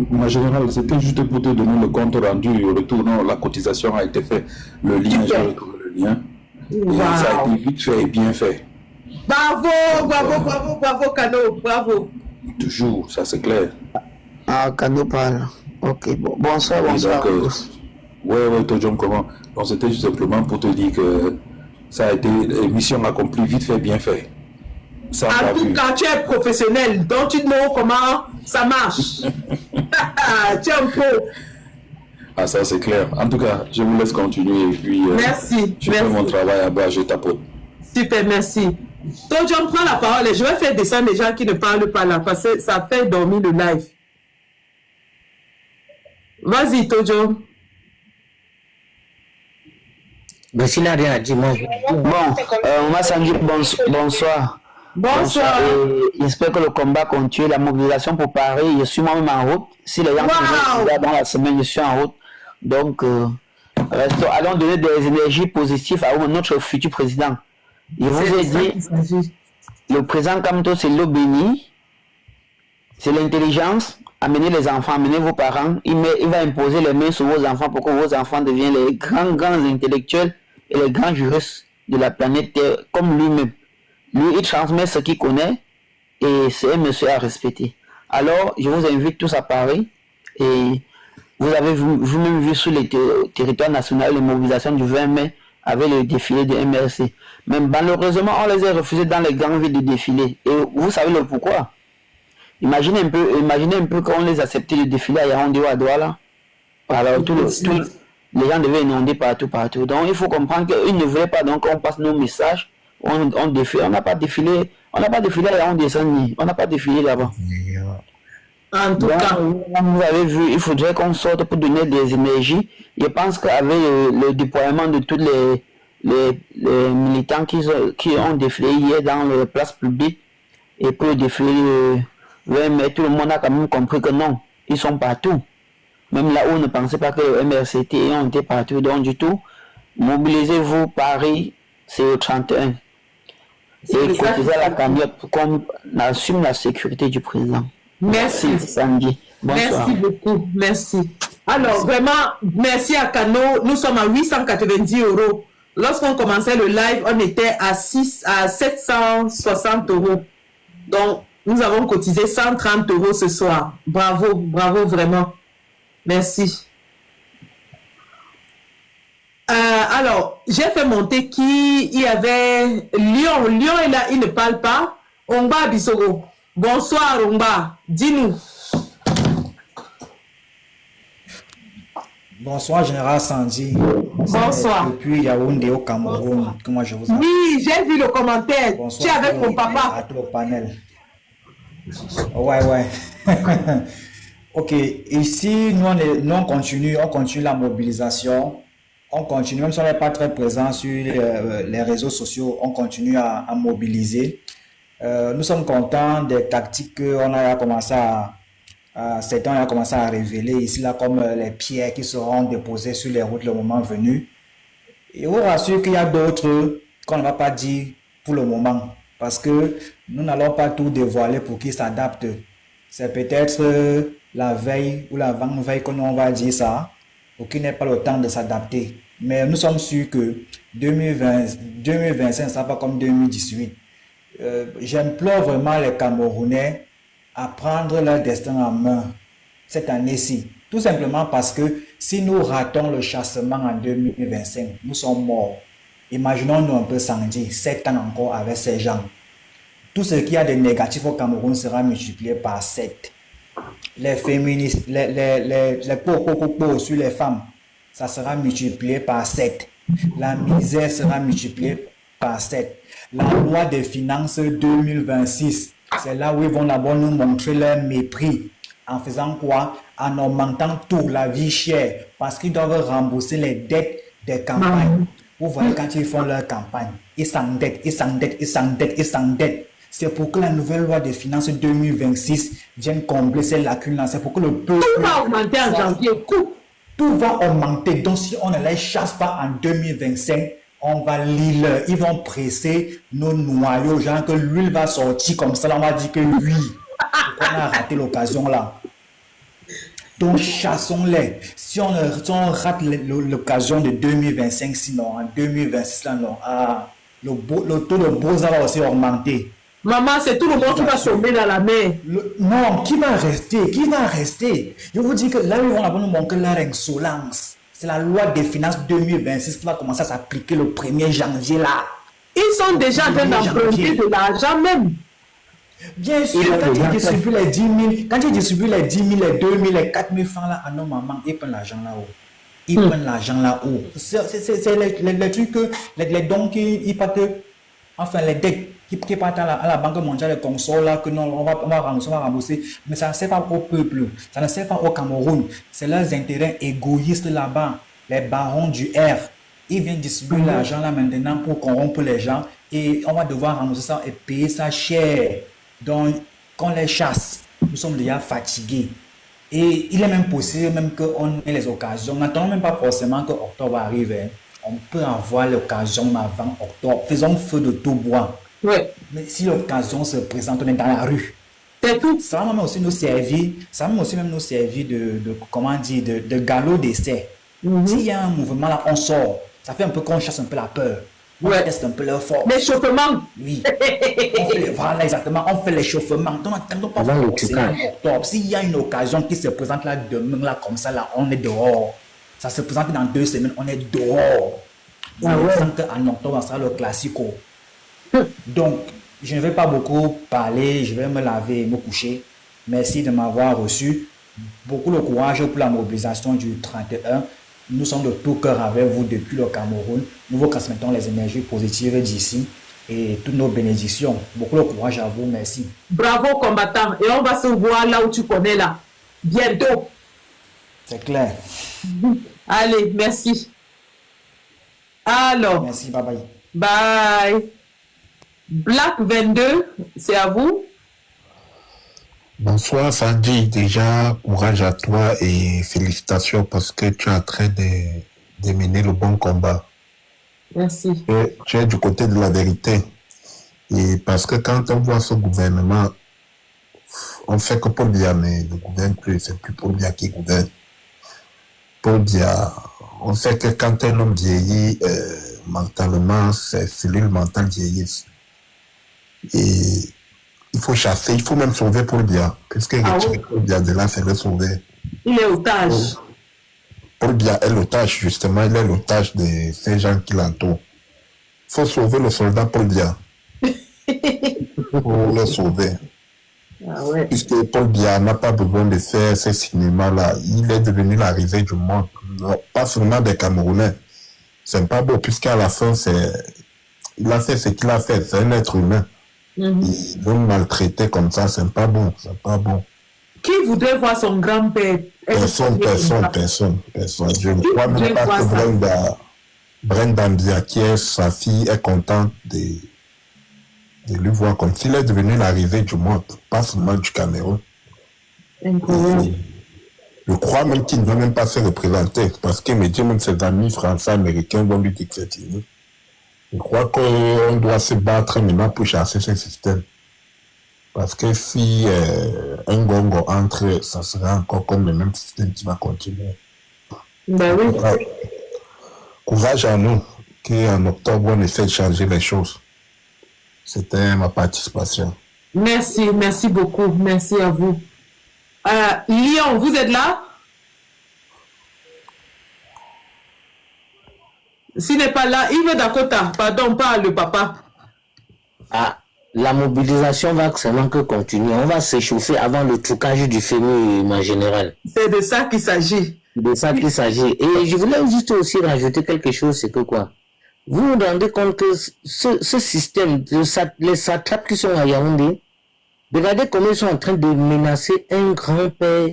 Ma générale, c'était juste pour te donner le compte rendu. Le retour, non, la cotisation a été faite. Le lien, j'ai retrouvé le lien. Wow. Et ça a été vite fait et bien fait. Bravo, Kano, bravo. Toujours, ça c'est clair. Ah, Kano parle. Ok, bon. Bonsoir. Ouais, Tojom, comment? Donc c'était juste simplement pour te dire que ça a été mission accomplie, vite fait, bien fait. Ça, en tout cas, tu es professionnel, donc tu sais comment ça marche. Tu es un pro. Ah, ça c'est clair. En tout cas, je vous laisse continuer et puis merci. Je fais mon travail à bas, je tapote. Super, merci. Donc, John, prends la parole et je vais faire descendre les gens qui ne parlent pas là parce que ça fait dormir le live. Vas-y, Tojo. Mais s'il n'a rien à dire, moi. Bon, Mama Sanji, bonsoir. Bonsoir. J'espère que le combat continue. La mobilisation pour Paris, je suis moi-même en route. Si les gens sont dans la semaine, je suis en route. Donc, allons donner des énergies positives à notre futur président. Je vous ai dit, le président Kamto, c'est l'eau bénie, c'est l'intelligence. Amenez les enfants, amenez vos parents. Il va imposer les mains sur vos enfants pour que vos enfants deviennent les grands intellectuels et les grands juristes de la planète Terre, comme lui-même. Lui, il transmet ce qu'il connaît et c'est un monsieur à respecter. Alors, je vous invite tous à Paris et vous avez vous-même vu sur les territoires nationaux les mobilisations du 20 mai avec le défilé de MRC. Mais malheureusement, on les a refusés dans les grandes villes de défilé. Et vous savez le pourquoi? Imaginez un peu quand on les acceptait de défiler à Yaoundé ou à Douala. Alors, les gens devaient inonder partout. Donc, il faut comprendre qu'ils ne voulaient pas donc on passe nos messages, on défile. On n'a pas défilé à Yaoundé Sani. On n'a pas défilé là-bas. En tout cas, vous avez vu, il faudrait qu'on sorte pour donner des énergies. Je pense qu'avec le déploiement de tous les militants qui ont défilé hier dans les places publiques et pour défiler mais tout le monde a quand même compris que non, ils sont partout. Même là où on ne pensait pas que le MRCT ont été partout. Donc du tout, mobilisez-vous, Paris, c'est le 31. Et cotisez la cagnotte pour qu'on assume la sécurité du président. Merci. Sandy. Bonsoir. Merci beaucoup. Merci. Alors, vraiment, merci à Kano. Nous sommes à 890 €. Lorsqu'on commençait le live, on était à 760 €. Donc, nous avons cotisé 130 € ce soir. Bravo, bravo vraiment. Merci. Alors, j'ai fait monter il y avait Lyon. Lyon est là, il ne parle pas. Ongba Bissoro. Bonsoir, Ongba. Dis-nous. Bonsoir, Général Sandy. Bonsoir. Depuis Yaoundé au Cameroun. Comment je vous appelle? Oui, j'ai vu le commentaire. Bonsoir. Tu es avec mon papa. À tout le panel. Ouais. Ok, ici, nous on continue la mobilisation. On continue, même si on n'est pas très présent sur les réseaux sociaux, on continue à mobiliser. Nous sommes contents des tactiques qu'on a commencé certains ont commencé à révéler ici, là, comme les pierres qui seront déposées sur les routes le moment venu. Et on vous rassure qu'il y a d'autres qu'on ne va pas dire pour le moment, parce que nous n'allons pas tout dévoiler pour qu'ils s'adaptent. C'est peut-être la veille ou l'avant-veille que on va dire ça, pour qu'il n'ait pas le temps de s'adapter. Mais nous sommes sûrs que 2025 ne sera pas comme 2018. J'implore vraiment les Camerounais à prendre leur destin en main cette année-ci. Tout simplement parce que si nous ratons le chassement en 2025, nous sommes morts. Imaginons-nous un peu Sandy, 7 ans encore avec ces gens. Tout ce qu'il y a de négatif au Cameroun sera multiplié par 7. Les féministes, les pots sur les femmes, ça sera multiplié par 7. La misère sera multipliée par 7. La loi des finances 2026, c'est là où ils vont d'abord nous montrer leur mépris. En faisant quoi? En augmentant tout, la vie chère, parce qu'ils doivent rembourser les dettes des campagnes. Vous voyez, quand ils font leur campagne, ils s'endettent. C'est pour que la nouvelle loi des finances 2026 vienne combler ces lacunes-là. C'est pour que le peuple... Tout va augmenter en janvier. Tout va augmenter. Donc, si on ne les chasse pas en 2025, on va lire. Ils vont presser nos noyaux. Genre que l'huile va sortir comme ça. Là, on va dire que oui. On a raté l'occasion là. Donc, chassons-les. Si on rate l'occasion de 2025, sinon en 2026, là, non. Le taux de Boza va aussi augmenter. Maman, c'est tout le monde qui va tomber dans la mer. Non, qui va rester? Je vous dis que là, ils vont nous montrer leur insolence. C'est la loi des finances 2026 qui va commencer à s'appliquer le 1er janvier là. Ils sont déjà en train d'emprunter de l'argent même. Bien sûr, quand ils distribuent les 10 000, quand ils distribuent les 10 000, les 2 000, les 4 000 francs là, à nos mamans, ils prennent l'argent là-haut. Ils prennent l'argent là-haut. C'est les trucs, les dons qui partent, enfin les dettes qui partent à la Banque mondiale, les consoles là, que non, on va rembourser. Mais ça ne sert pas au peuple, ça ne sert pas au Cameroun. C'est leurs intérêts égoïstes là-bas, les barons du R. Ils viennent distribuer l'argent là maintenant pour corrompre les gens et on va devoir rembourser ça et payer ça cher. Donc, qu'on les chasse, nous sommes déjà fatigués. Et il est même possible même qu'on ait les occasions. N'attendons même pas forcément que octobre arrive. Hein. On peut avoir l'occasion avant octobre. Faisons feu de tout bois. Ouais. Mais si l'occasion se présente, on est dans la rue. C'est tout. Ça va même aussi nous servir, de galop d'essai. S'il y a un mouvement là, on sort. Ça fait un peu qu'on chasse un peu la peur. On teste un peu leur force. L'échauffement. Oui. Voilà, exactement. On fait l'échauffement. Donc, n'attendons pas forcément octobre. S'il y a une occasion qui se présente là demain, là, comme ça, là, on est dehors. Ça se présente dans 2 semaines, on est dehors. En octobre, ça sera le classico. Donc, je ne vais pas beaucoup parler. Je vais me laver et me coucher. Merci de m'avoir reçu. Beaucoup de courage pour la mobilisation du 31. Nous sommes de tout cœur avec vous depuis le Cameroun. Nous vous transmettons les énergies positives d'ici et toutes nos bénédictions. Beaucoup de courage à vous. Merci. Bravo, combattant. Et on va se voir là où tu connais là. Bientôt. C'est clair. Allez, merci. Alors. Merci, bye bye. Bye. Black 22, c'est à vous. Bonsoir Sandy, déjà courage à toi et félicitations parce que tu es en train de mener le bon combat. Merci. Tu es du côté de la vérité. Et parce que quand on voit ce gouvernement, on fait que Paul Biya ne gouverne plus, c'est plus Paul Biya qui gouverne. Paul Biya, on sait que quand un homme vieillit mentalement, ses cellules mentales vieillissent. Et il faut chasser, il faut même sauver Paul Biya, puisque Paul Biya de là, c'est le sauver. Il est otage. Paul Biya est l'otage, justement, il est l'otage de ces gens qui l'entourent. Il faut sauver le soldat Paul Biya. Pour le sauver. Puisque Paul Biya n'a pas besoin de faire ces cinémas-là. Il est devenu la risée du monde. Pas seulement des Camerounais. C'est pas beau, puisqu'à la fin, il a fait ce qu'il a fait. C'est un être humain. Ils vont maltraiter comme ça, c'est pas bon, c'est pas bon. Qui voudrait voir son grand-père? Personne. Je crois même pas que Brenda Mbia, qui est sa fille, est contente de lui voir comme s'il est devenu l'arrivée du monde, pas seulement du Cameroun. Je crois même qu'il ne va même pas se représenter, parce que même ses amis français, américains vont lui dire que c'est fini. Je crois qu'on doit se battre maintenant pour chasser ce système. Parce que si un gongo entre, ça sera encore comme le même système qui va continuer. Ben oui. Courage à nous, qu'en octobre, on essaie de changer les choses. C'était ma participation. Merci, merci beaucoup. Merci à vous. Lyon, vous êtes là? S'il n'est pas là, Yves Dakota, pardon, pas le papa. Ah, la mobilisation va seulement que continuer. On va s'échauffer avant le trucage du FMI en général. C'est de ça qu'il s'agit. De ça qu'il s'agit. Et je voulais juste aussi rajouter quelque chose, c'est que quoi? Vous vous rendez compte que ce système, les satrapes qui sont à Yaoundé, regardez comment ils sont en train de menacer un grand-père.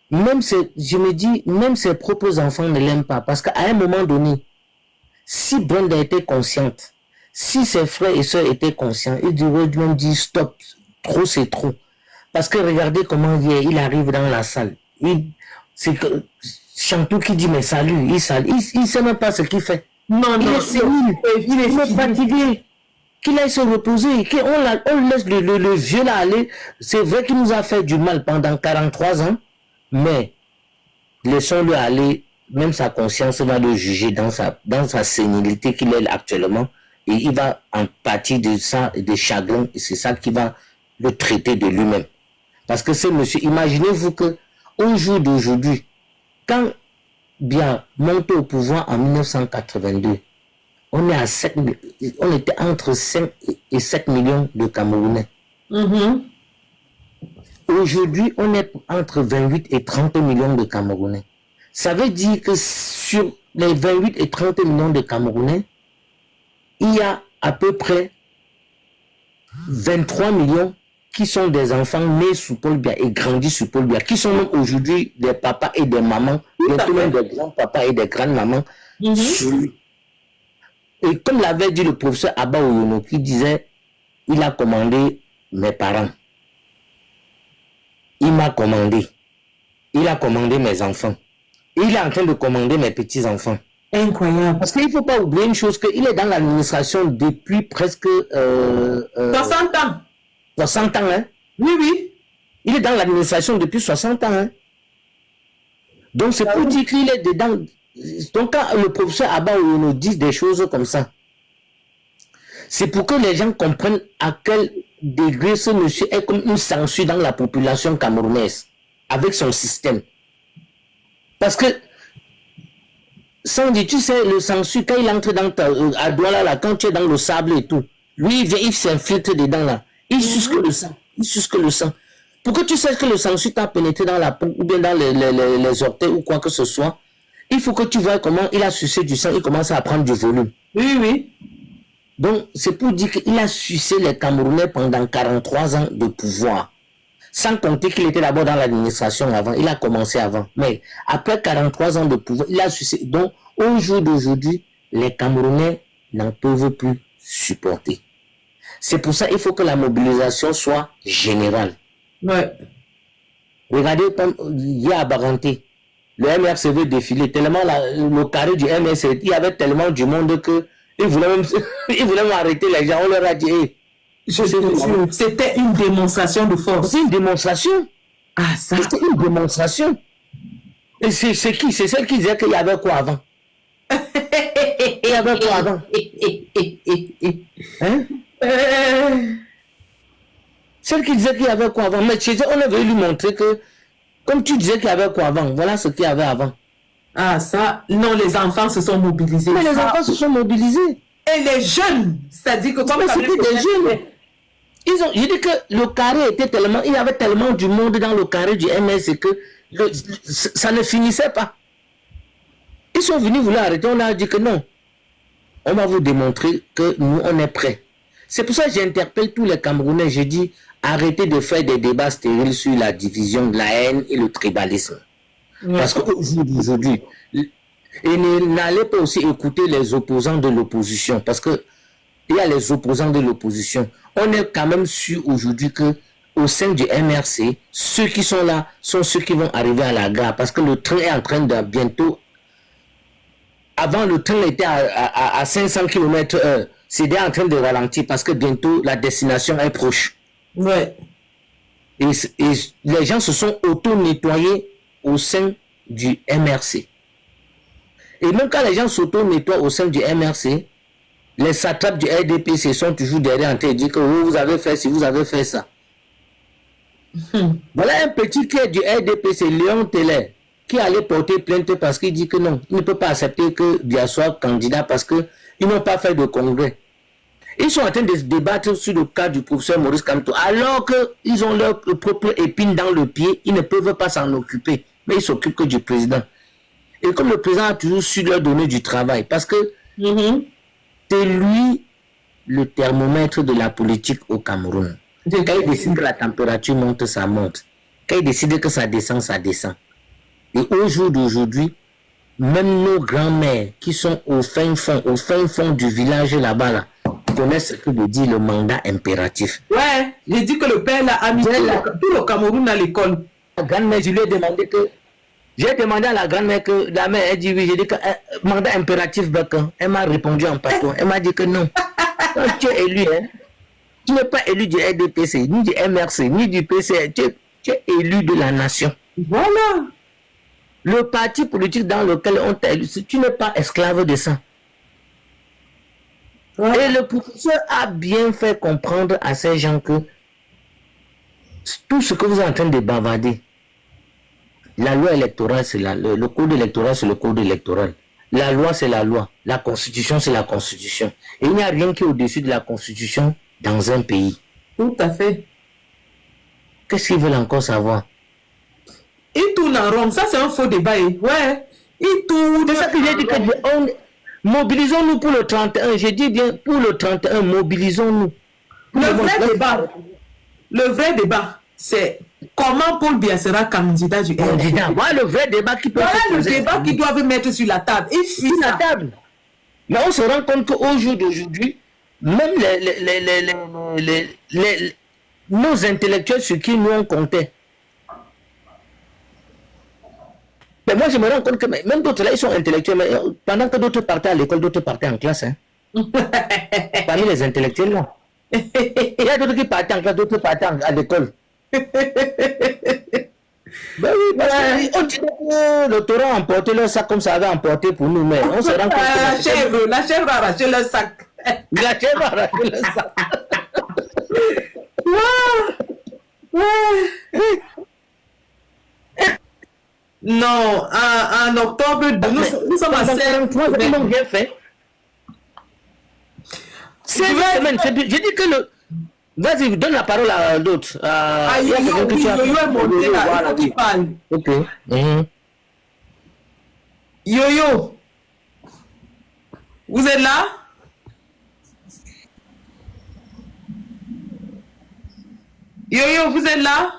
Je me dis, même ses propres enfants ne l'aiment pas. Parce qu'à un moment donné, si Brenda était consciente, si ses frères et sœurs étaient conscients, ils devraient même dire stop, trop c'est trop. Parce que regardez comment il arrive dans la salle. C'est que Chantou qui dit mais salut, il sait même pas ce qu'il fait. Non, il est sénile, il est fatigué. Qu'il aille se reposer, on laisse le vieux là aller. C'est vrai qu'il nous a fait du mal pendant 43 ans, mais laissons-le aller. Même sa conscience va le juger dans sa sénilité qu'il est actuellement. Et il va en pâtir de ça et de chagrin. Et c'est ça qui va le traiter de lui-même. Parce que ce monsieur, imaginez-vous que au jour d'aujourd'hui, quand Biya monte au pouvoir en 1982, on était entre 5 et 7 millions de Camerounais. Aujourd'hui, on est entre 28 et 30 millions de Camerounais. Ça veut dire que sur les 28 et 30 millions de Camerounais, il y a à peu près 23 millions qui sont des enfants nés sous Paul Biya et grandis sous Paul Biya, qui sont même aujourd'hui des papas et des mamans, bientôt même des grands-papas et des grandes-mamans. Et comme l'avait dit le professeur Abba Oyono, qui disait, il a commandé mes parents. Il m'a commandé. Il a commandé mes enfants. Et il est en train de commander mes petits-enfants. Incroyable. Parce qu'il ne faut pas oublier une chose, qu'il est dans l'administration depuis presque... 60 ans. 60 ans, hein? Oui, oui. Il est dans l'administration depuis 60 ans, hein? Donc c'est pour dire qu'il est dedans. Donc quand le professeur Abba Oyono dit des choses comme ça, c'est pour que les gens comprennent à quel degré ce monsieur est comme une censure dans la population camerounaise, avec son système. Parce que, sans dire, tu sais, le censure, quand il entre dans à Douala, là, quand tu es dans le sable et tout, lui, il vient, il s'infiltre dedans, là. Il suce que le sang. Il suce que le sang. Pour que tu saches que le censure t'a pénétré dans la peau, ou bien dans les orteils, ou quoi que ce soit, il faut que tu vois comment il a sucé du sang, il commence à prendre du volume. Oui, oui. Donc, c'est pour dire qu'il a sucé les Camerounais pendant 43 ans de pouvoir. Sans compter qu'il était d'abord dans l'administration avant. Il a commencé avant. Mais après 43 ans de pouvoir, il a sucé. Donc, au jour d'aujourd'hui, les Camerounais n'en peuvent plus supporter. C'est pour ça qu'il faut que la mobilisation soit générale. Ouais. Regardez, il y a à Baranté, le MRC veut défiler. Tellement le carré du MRC, il y avait tellement du monde que ils voulaient même arrêter les gens. On leur a dit, hey, c'était une démonstration de force. C'est une démonstration. Ah, ça. C'était une démonstration. Et c'est qui? C'est celle qui disait qu'il y avait quoi avant? Il y avait quoi avant? Hein? Celle qui disait qu'il y avait quoi avant. Mais on avait lui montrer que, comme tu disais qu'il y avait quoi avant, voilà ce qu'il y avait avant. Ah, ça, non, les enfants se sont mobilisés. Mais les enfants se sont mobilisés. Et les jeunes, c'est-à-dire que comme c'était des jeunes. Je dis que le carré était tellement, il y avait tellement du monde dans le carré du MS que ça ne finissait pas. Ils sont venus vouloir arrêter, on a dit que non. On va vous démontrer que nous, on est prêts. C'est pour ça que j'interpelle tous les Camerounais, je dis, arrêtez de faire des débats stériles sur la division de la haine et le tribalisme. Parce qu'aujourd'hui, et n'allez pas aussi écouter les opposants de l'opposition, parce que il y a les opposants de l'opposition. On est quand même sûr aujourd'hui que au sein du MRC, ceux qui sont là sont ceux qui vont arriver à la gare, parce que le train est en train de bientôt. Avant, le train était à 500 km/h. C'est déjà en train de ralentir parce que bientôt la destination est proche. Ouais. Et les gens se sont auto-nettoyés au sein du MRC. Et même quand les gens s'auto-nettoient au sein du MRC, les satrapes du RDPC sont toujours derrière en train de dire que vous avez fait ci, vous avez fait ça. Voilà un petit qui est du RDPC, Léon Teller, qui allait porter plainte parce qu'il dit que non, il ne peut pas accepter que Biya soit candidat parce qu'ils n'ont pas fait de congrès. Ils sont en train de se débattre sur le cas du professeur Maurice Kamto, alors qu'ils ont leur propre épine dans le pied, ils ne peuvent pas s'en occuper, mais ils s'occupent que du président. Et comme le président a toujours su leur donner du travail, parce que c'est lui le thermomètre de la politique au Cameroun. Quand il décide que la température monte, ça monte. Quand il décide que ça descend, ça descend. Et au jour d'aujourd'hui, même nos grands-mères qui sont au fin fond du village là-bas, là, connaissent ce que veut dire le mandat impératif. Ouais, j'ai dit que le père là, a mis tout le Cameroun à l'école. La grand-mère, je lui ai demandé que... J'ai demandé à la grand-mère que la mère a dit oui, j'ai dit que mandat impératif, elle m'a répondu en patois. Elle m'a dit que non. Quand tu es élu, hein, tu n'es pas élu du RDPC, ni du MRC, ni du PC, tu es élu de la nation. Voilà. Le parti politique dans lequel on t'a élu, tu n'es pas esclave de ça. Ouais. Et le professeur a bien fait comprendre à ces gens que tout ce que vous êtes en train de bavarder, La loi électorale, c'est le code électoral, c'est le code électoral. La loi, c'est la loi. La constitution, c'est la constitution. Et il n'y a rien qui est au-dessus de la constitution dans un pays. Tout à fait. Qu'est-ce qu'ils veulent encore savoir? Ils tournent en rond. Ça, c'est un faux débat. Ouais. Ils tournent. C'est ça que j'ai dit. Mobilisons-nous pour le 31. J'ai dit bien, pour le 31, mobilisons-nous. Le vrai débat, c'est comment Paul Biya sera candidat du candidat. Voilà le vrai débat qui peut le débat qu'ils doivent mettre sur la table. Et sur la table. Mais on se rend compte qu'au jour d'aujourd'hui, même nos intellectuels sur qui nous on comptait. Mais moi, je me rends compte que même d'autres là, ils sont intellectuels. Mais pendant que d'autres partaient à l'école, d'autres partaient en classe. Hein. Parmi les intellectuels, là. Il y a d'autres qui partaient en classe, d'autres partaient à l'école. Ben oui, parce qu'on dit que le taureau a emporté leur sac comme ça avait emporté pour nous, mais on se rend compte que la chèvre a arraché le sac. La chèvre a arraché le sac. Non, en octobre, nous sommes à 7. Ils l'ont bien fait. C'est semaine. J'ai dit que le... Vas-y, donne la parole à l'autre. Yo-Yo est monté là, il faut qu'il parle. Ok. Yo-Yo, vous êtes là? Yo-Yo, vous êtes là?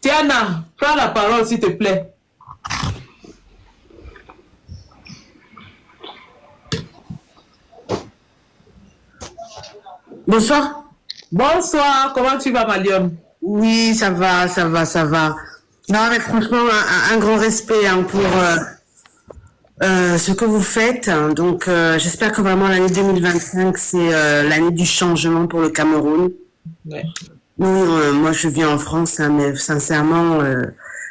Tiana, prends la parole s'il te plaît. Bonsoir. Bonsoir, comment tu vas, Malion? Oui, ça va. Non, mais franchement, un grand respect hein, pour ce que vous faites. Donc, j'espère que vraiment l'année 2025, c'est l'année du changement pour le Cameroun. Ouais. Moi, je vis en France, hein, mais sincèrement,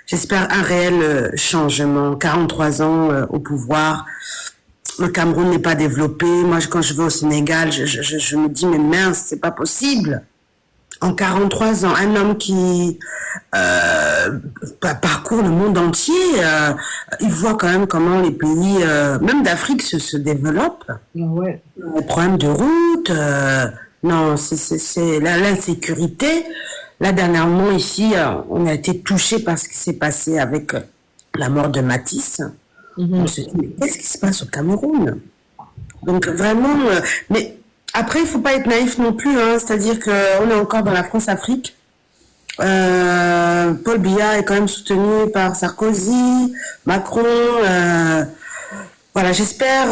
j'espère un réel changement. 43 ans au pouvoir. Le Cameroun n'est pas développé. Moi, quand je vais au Sénégal, je me dis, mais mince, c'est pas possible. En 43 ans, un homme qui parcourt le monde entier, il voit quand même comment les pays, même d'Afrique, se développent. Ouais. Les problèmes de route, non, c'est l'insécurité. Là, dernièrement, ici, on a été touché par ce qui s'est passé avec la mort de Matisse. On se dit, mais qu'est-ce qui se passe au Cameroun? Donc, vraiment, mais après, il faut pas être naïf non plus, hein, c'est-à-dire qu'on est encore dans la France-Afrique. Paul Biya est quand même soutenu par Sarkozy, Macron. Voilà, j'espère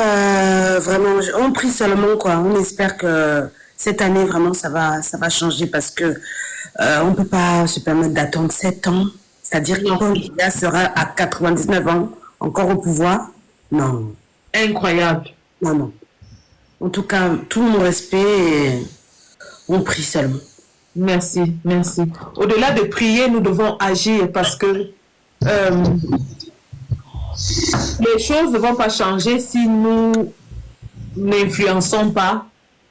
vraiment, on prie seulement, quoi. On espère que cette année, vraiment, ça va changer parce que on peut pas se permettre d'attendre 7 ans. C'est-à-dire que Paul Biya sera à 99 ans, encore au pouvoir. Non. Incroyable. Non. En tout cas, tout mon respect et on prie seulement. Merci. Au-delà de prier, nous devons agir parce que les choses ne vont pas changer si nous n'influençons pas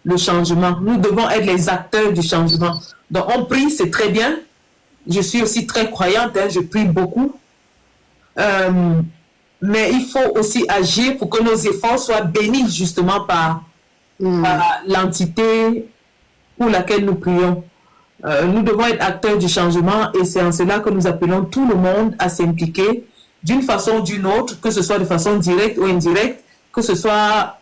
le changement. Nous devons être les acteurs du changement. Donc, on prie, c'est très bien. Je suis aussi très croyante, hein, je prie beaucoup. Mais il faut aussi agir pour que nos efforts soient bénis justement par l'entité pour laquelle nous prions. Nous devons être acteurs du changement et c'est en cela que nous appelons tout le monde à s'impliquer d'une façon ou d'une autre, que ce soit de façon directe ou indirecte, que ce soit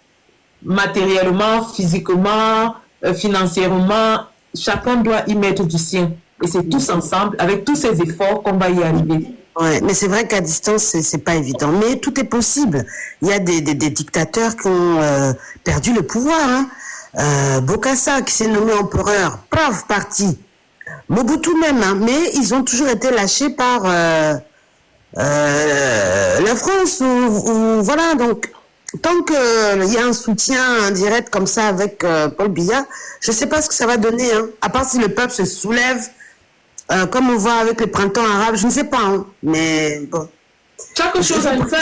matériellement, physiquement, financièrement, chacun doit y mettre du sien. Et c'est tous ensemble, avec tous ces efforts, qu'on va y arriver. Ouais, mais c'est vrai qu'à distance, c'est pas évident. Mais tout est possible. Il y a des dictateurs qui ont perdu le pouvoir. Hein. Bokassa, qui s'est nommé empereur, brave parti. Mobutu même, hein, mais ils ont toujours été lâchés par la France. Voilà, donc, tant qu'il y a un soutien indirect comme ça avec Paul Biya, je sais pas ce que ça va donner. Hein. À part si le peuple se soulève, comme on voit avec le printemps arabe, je ne sais pas, hein, mais bon. Chaque chose a une fin.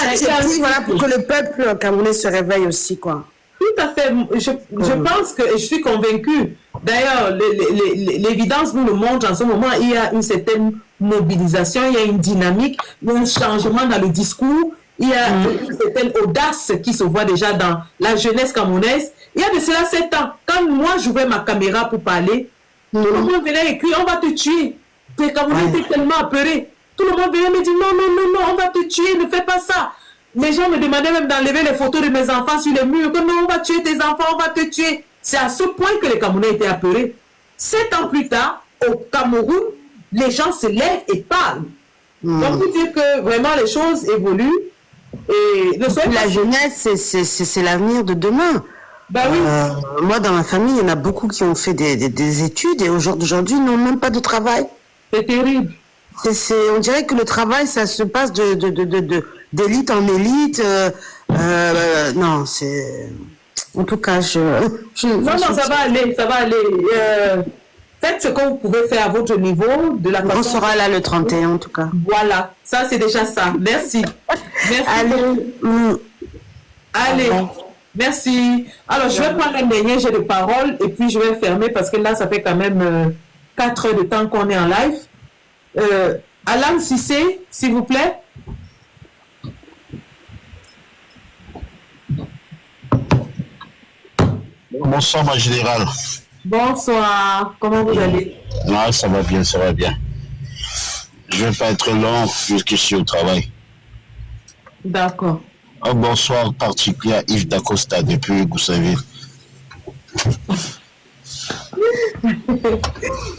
Voilà, pour que le peuple camerounais se réveille aussi, quoi. Tout à fait. Je pense que, et je suis convaincue, d'ailleurs, l'évidence nous le montre en ce moment, il y a une certaine mobilisation, il y a une dynamique, il y a un changement dans le discours, il y a une certaine audace qui se voit déjà dans la jeunesse camerounaise. Il y a de cela 7 ans, quand moi j'ouvrais ma caméra pour parler, tout le monde venait écrire, on va te tuer. Les Camerounais étaient tellement apeurés. Tout le monde venait me dire, non, on va te tuer, ne fais pas ça. Les gens me demandaient même d'enlever les photos de mes enfants sur les murs, que non, on va tuer tes enfants, on va te tuer. C'est à ce point que les Camerounais étaient apeurés. 7 ans plus tard, au Cameroun, les gens se lèvent et parlent. Donc, pour dire que vraiment les choses évoluent. Et la jeunesse, c'est l'avenir de demain. Bah oui. Moi, dans ma famille, il y en a beaucoup qui ont fait des études et aujourd'hui n'ont même pas de travail. C'est terrible. On dirait que le travail, ça se passe d'élite en élite. Non, c'est... En tout cas, non, ça va aller, ça va aller. Faites ce que vous pouvez faire à votre niveau. De la façon... On sera là le 31, en tout cas. Voilà, ça c'est déjà ça. Merci. Allez. Merci. Alors, je vais prendre un dernier jet de parole et puis je vais fermer parce que là, ça fait quand même 4 heures de temps qu'on est en live. Alan Cissé, s'il vous plaît. Bonsoir, ma générale. Bonsoir. Comment vous allez? Ah, ça va bien, ça va bien. Je ne vais pas être long puisque je suis au travail. D'accord. Un bonsoir particulier à Yves Dacosta depuis Goussainville.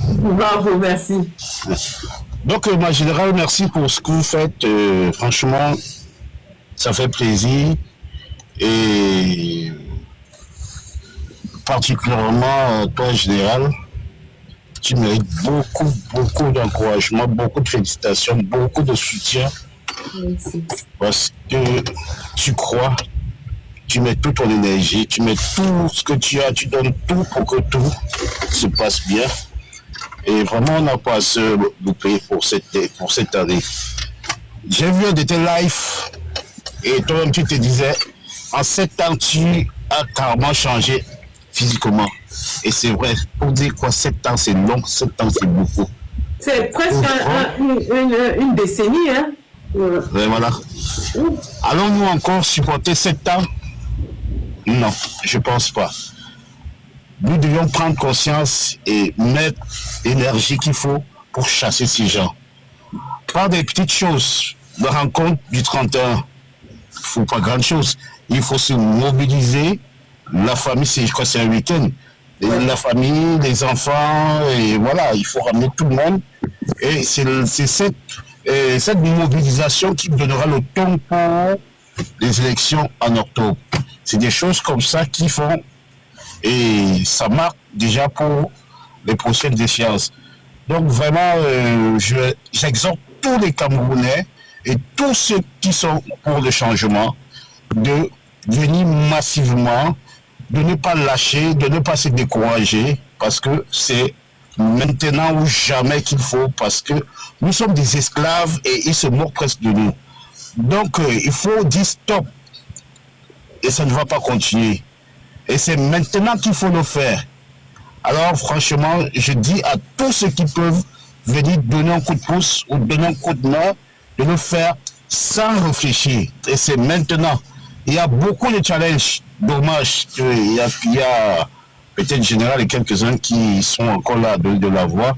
Bravo, merci. Donc, ma générale, merci pour ce que vous faites. Franchement, ça fait plaisir. Et particulièrement, toi, général, tu mérites beaucoup d'encouragement, beaucoup de félicitations, beaucoup de soutien. Merci. Parce que tu crois, tu mets toute ton énergie, tu mets tout ce que tu as, tu donnes tout pour que tout se passe bien. Et vraiment, on n'a pas à se louper pour cette année. J'ai vu un de tes lives et toi-même tu te disais, en 7 ans, tu as carrément changé physiquement. Et c'est vrai, pour dire quoi, 7 ans c'est long, 7 ans c'est beaucoup. C'est presque une décennie, hein? Et voilà. Allons-nous encore supporter 7 ans? Non, je ne pense pas. Nous devions prendre conscience et mettre l'énergie qu'il faut pour chasser ces gens. Par des petites choses, la rencontre du 31, il ne faut pas grand chose. Il faut se mobiliser. La famille, je crois que c'est un week-end. La famille, les enfants, et voilà, il faut ramener tout le monde. Et c'est cette mobilisation qui donnera le ton pour les élections en octobre. C'est des choses comme ça qui font, et ça marque déjà pour les prochaines échéances. Donc vraiment, j'exhorte tous les Camerounais et tous ceux qui sont pour le changement de venir massivement, de ne pas lâcher, de ne pas se décourager, parce que c'est maintenant ou jamais qu'il faut, parce que nous sommes des esclaves et ils se moquent presque de nous. Donc il faut dire stop, et ça ne va pas continuer. Et c'est maintenant qu'il faut le faire. Alors franchement, je dis à tous ceux qui peuvent venir donner un coup de pouce ou donner un coup de main, de le faire sans réfléchir. Et c'est maintenant. Il y a beaucoup de challenges. Dommage qu'il y a peut-être général et quelques-uns qui sont encore là de la voix.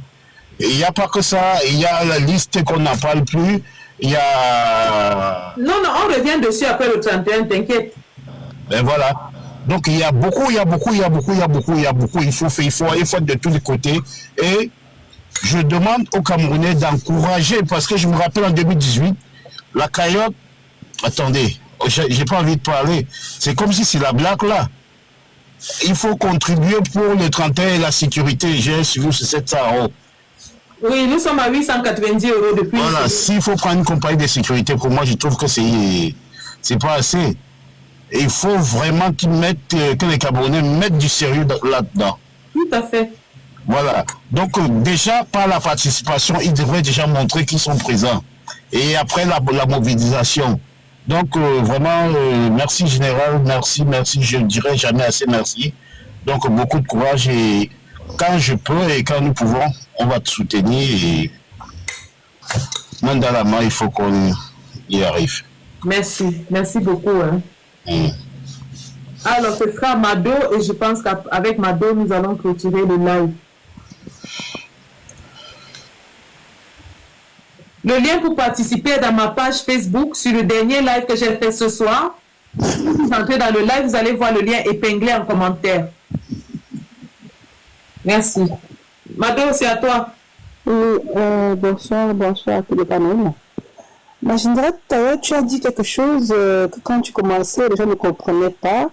Et il n'y a pas que ça. Il y a la liste qu'on n'en parle plus. Il y a... Non, on revient dessus après le 31, t'inquiète. Ben voilà. Donc il y a beaucoup. Il faut faire de tous les côtés. Et je demande aux Camerounais d'encourager, parce que je me rappelle en 2018, la Cayotte, attendez, j'ai pas envie de parler, c'est comme si c'est la blague là. Il faut contribuer pour le 31 et la sécurité. J'ai suivi sur 700 €. Oui, nous sommes à 890 € depuis. Voilà, s'il faut prendre une compagnie de sécurité, pour moi, je trouve que c'est pas assez. Et il faut vraiment que les Camerounais mettent du sérieux là-dedans. Tout à fait. Voilà. Donc, déjà, par la participation, ils devraient déjà montrer qu'ils sont présents. Et après la mobilisation, Donc, vraiment, merci général, merci, je ne dirai jamais assez merci. Donc, beaucoup de courage et quand je peux et quand nous pouvons, on va te soutenir et main dans la main, il faut qu'on y arrive. Merci beaucoup. Hein. Alors, ce sera Mado et je pense qu'avec Mado, nous allons clôturer le live. Le lien pour participer est dans ma page Facebook sur le dernier live que j'ai fait ce soir. Si vous entrez dans le live, vous allez voir le lien épinglé en commentaire. Merci. Mado, c'est à toi. Bonsoir à tous les panels. Je dirais tout à l'heure, tu as dit quelque chose que quand tu commençais, les gens ne comprenaient pas.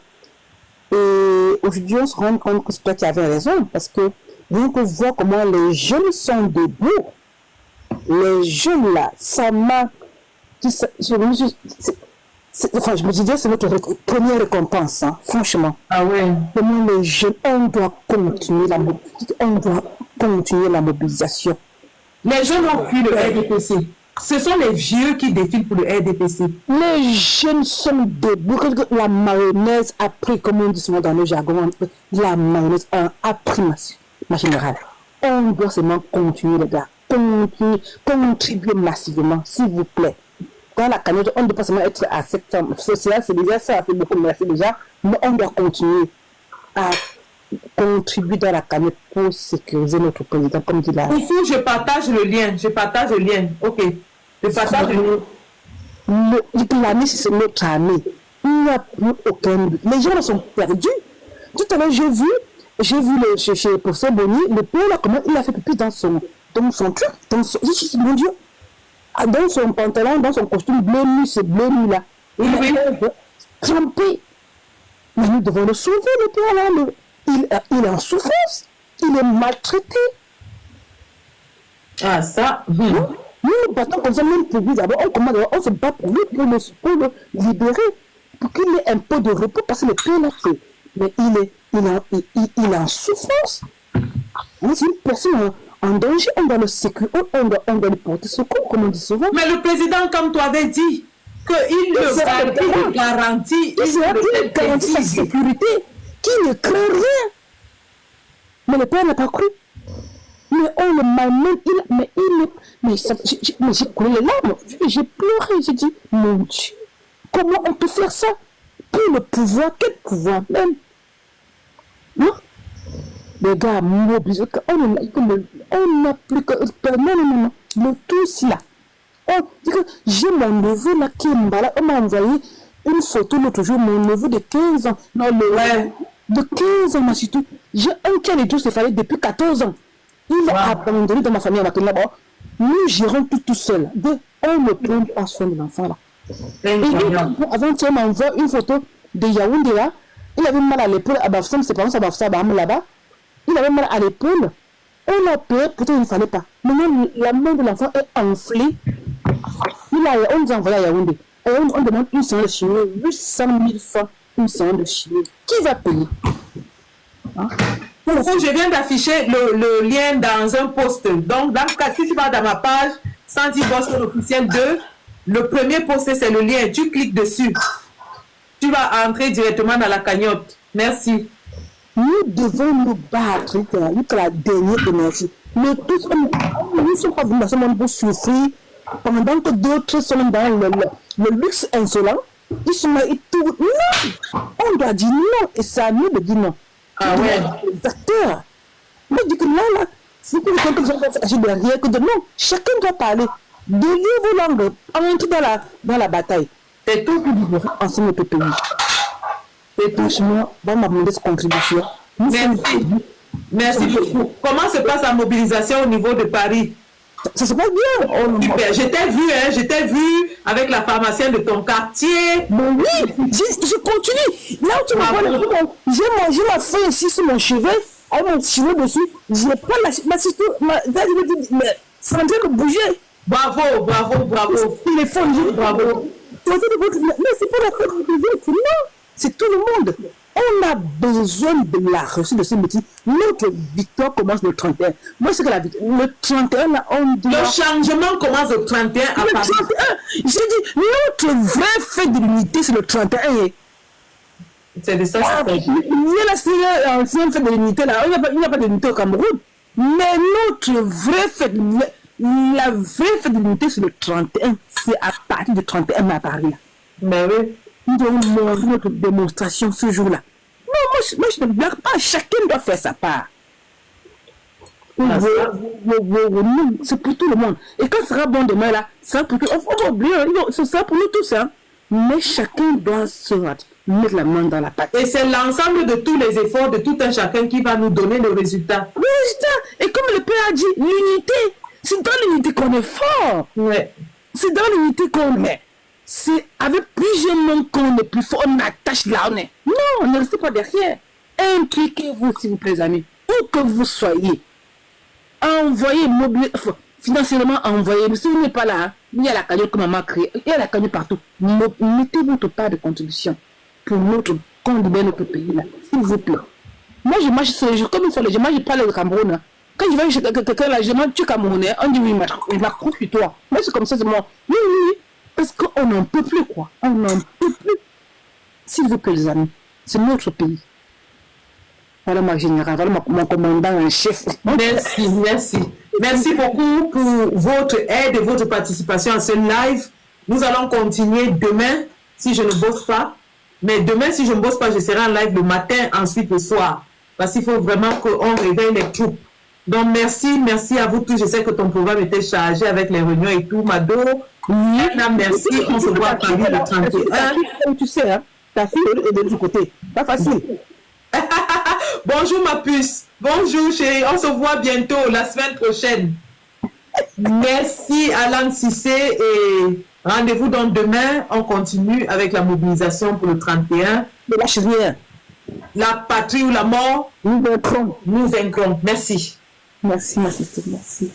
Et aujourd'hui, on se rend compte que c'est toi qui avais raison. Parce que rien que voir comment les jeunes sont debout, les jeunes là, ça m'a... je me disais, c'est notre première récompense, hein, franchement. Ah ouais. Comment les jeunes, on doit continuer la mobilisation. Les jeunes ont fui le RDPC. Ce sont les vieux qui défilent pour le RDPC. Les jeunes sont debout. La mayonnaise a pris, comme on dit souvent dans le jargon, la mayonnaise a pris ma générale. On doit seulement continuer, les gars. Contribuer massivement, s'il vous plaît. Dans la cagnotte, on ne doit pas seulement être à 700. C'est déjà ça, fait beaucoup, merci déjà. Mais on doit continuer à contribuer dans la cagnotte pour sécuriser notre président, comme dit là. Ici, je partage le lien. Ok. Je partage le lien. L'année, c'est notre année. Il n'y a plus aucun but. Les gens sont perdus. Tout à l'heure, j'ai vu chez professeur Boni, le père là, comment il a fait pipi dans son truc, mon Dieu, dans son pantalon, dans son costume bleu nuit, c'est bleu nuit là. Il est trempé. Mais nous devons le sauver, le père là. Il est en souffrance. Il est maltraité. Ah, ça. Nous nous battons comme ça, même pour lui d'abord. On se bat pour lui, pour le libérer, pour qu'il ait un peu de repos, parce que le père là, mais il est en souffrance. C'est une personne en danger, on doit le sécuriser, on doit le porter secours, comme on dit souvent. Mais le président, comme tu avais dit, qu'il le garantit, il garantit sa sécurité, qu'il ne craint rien. Mais le père n'a pas cru. Mais on le malmène, mais j'ai coulé les larmes, j'ai pleuré, j'ai dit, mon Dieu, comment on peut faire ça? Pour le pouvoir, quel pouvoir même? Non? Les gars, mobilisés, on n'a plus que... Non, le tout c'est là. J'ai mon neveu là qui est malade, on m'a envoyé une photo l'autre jour, mon neveu de 15 ans. Non, de 15 ans, surtout. J'ai un qui a les céphalées depuis 14 ans. Il a abandonné dans ma famille là-bas. Nous gérons tout seul. On ne prend pas soin de l'enfant là. Avant, tu m'envoies une photo de Yaoundé là. Il avait mal à l'épaule, à Bafsam, ses parents, à Bafsam, là-bas. Il avait mal à l'épaule. On a payé, pourtant il ne fallait pas. Maintenant, la main de l'enfant est enflée. On nous a envoyé à Yaoundé. Et on demande une séance de chimie, 800 000 francs, une séance de chimie. Qui va payer? Je viens d'afficher le lien dans un post. Donc, dans le cas, si tu vas dans ma page, Sandy Boston officiel 2, le premier post, c'est le lien. Tu cliques dessus. Tu vas entrer directement dans la cagnotte. Merci. Nous devons nous battre jusqu'à la dernière énergie. Mais tous, nous ne sommes pas dans ce monde pour souffrir pendant que d'autres sont dans le luxe insolent. Ils sont là et tout. Non! On doit dire non. Et c'est à nous de dire non. Ah ouais. Les acteurs. Moi, je dis que là, c'est pour les gens qui vont faire derrière que de non. Chacun doit parler. Déliez vos langues. Entrez dans la bataille. C'est tout pour vous enseigner notre pays. Et franchement, dans ma modeste contribution. Merci beaucoup. Comment se passe la mobilisation au niveau de Paris? Ça se passe bien. Super. Je t'ai vu avec la pharmacienne de ton quartier. Mais oui, je continue. Là où tu me vois, j'ai mangé ma feuille ici sur mon chevet, avec mon cheveu dessus. Je n'ai pas lâché. Mais c'est en train de bouger. Bravo. Il est fondé. Bravo. Mais c'est pas la fête des autres, non. C'est tout le monde. On a besoin de la réussite de ce métier. Notre victoire commence le 31. Moi, c'est que le 31, là, on doit... Le changement commence le 31 à Le Paris. 31, j'ai dit, notre vraie fête de l'unité, c'est le 31. C'est de ça que ça fait. Il y a la fête de l'unité, là. Il n'y a pas d'unité au Cameroun. Mais notre vraie fête, la vraie fête de l'unité, c'est le 31. C'est à partir du 31 mai à Paris, là. Mais oui. Nous devons montrer notre démonstration ce jour-là. Non, moi, je ne blague pas. Chacun doit faire sa part. C'est pour tout le monde. Et quand ce sera bon demain, là, ça pour tout. On va oublier, ce sera pour nous tous. Hein. Mais chacun doit se mettre la main dans la pâte. Et c'est l'ensemble de tous les efforts de tout un chacun qui va nous donner le résultat. Le résultat. Et comme le Père a dit, l'unité. C'est dans l'unité qu'on est fort. Ouais. C'est dans l'unité qu'on est. C'est avec plusieurs noms qu'on est plus fort, on attache là, on est. Non, ne restez pas derrière. Impliquez-vous, s'il vous plaît, les amis. Où que vous soyez. Envoyez, financièrement envoyez. Mais si vous n'êtes pas là, il y a la cagnotte que maman a créée. Il y a la cagnotte partout. Mettez votre part de contribution pour qu'on libère notre pays, là. S'il vous plaît. Moi, je marche sur les jours, comme il faut, je marche, je parle de Cameroun. Hein. Quand je vais chez quelqu'un là, je demande, tu es Camerounais. On dit oui, il m'a cru sur toi. Moi, c'est comme ça, c'est moi. Oui, oui, oui. Parce qu'on n'en peut plus, quoi. On n'en peut plus. S'il vous plaît, les amis, c'est notre pays. Voilà ma générale, voilà mon commandant en chef. Merci, merci. Merci beaucoup pour votre aide et votre participation à ce live. Nous allons continuer demain, si je ne bosse pas. Mais demain, si je ne bosse pas, je serai en live le matin, ensuite le soir. Parce qu'il faut vraiment qu'on réveille les troupes. Donc, merci à vous tous. Je sais que ton programme était chargé avec les réunions et tout. Mado, Anna, merci. On se voit à Paris le 31. Tu sais, hein, ta fille est de l'autre côté. Pas facile. Bonjour, ma puce. Bonjour, chérie. On se voit bientôt, la semaine prochaine. Merci, Alan Cissé. Et rendez-vous donc demain. On continue avec la mobilisation pour le 31. Ne lâche rien. La patrie ou la mort, nous vaincrons. Nous vaincrons. Merci. Merci, ma sister. Merci.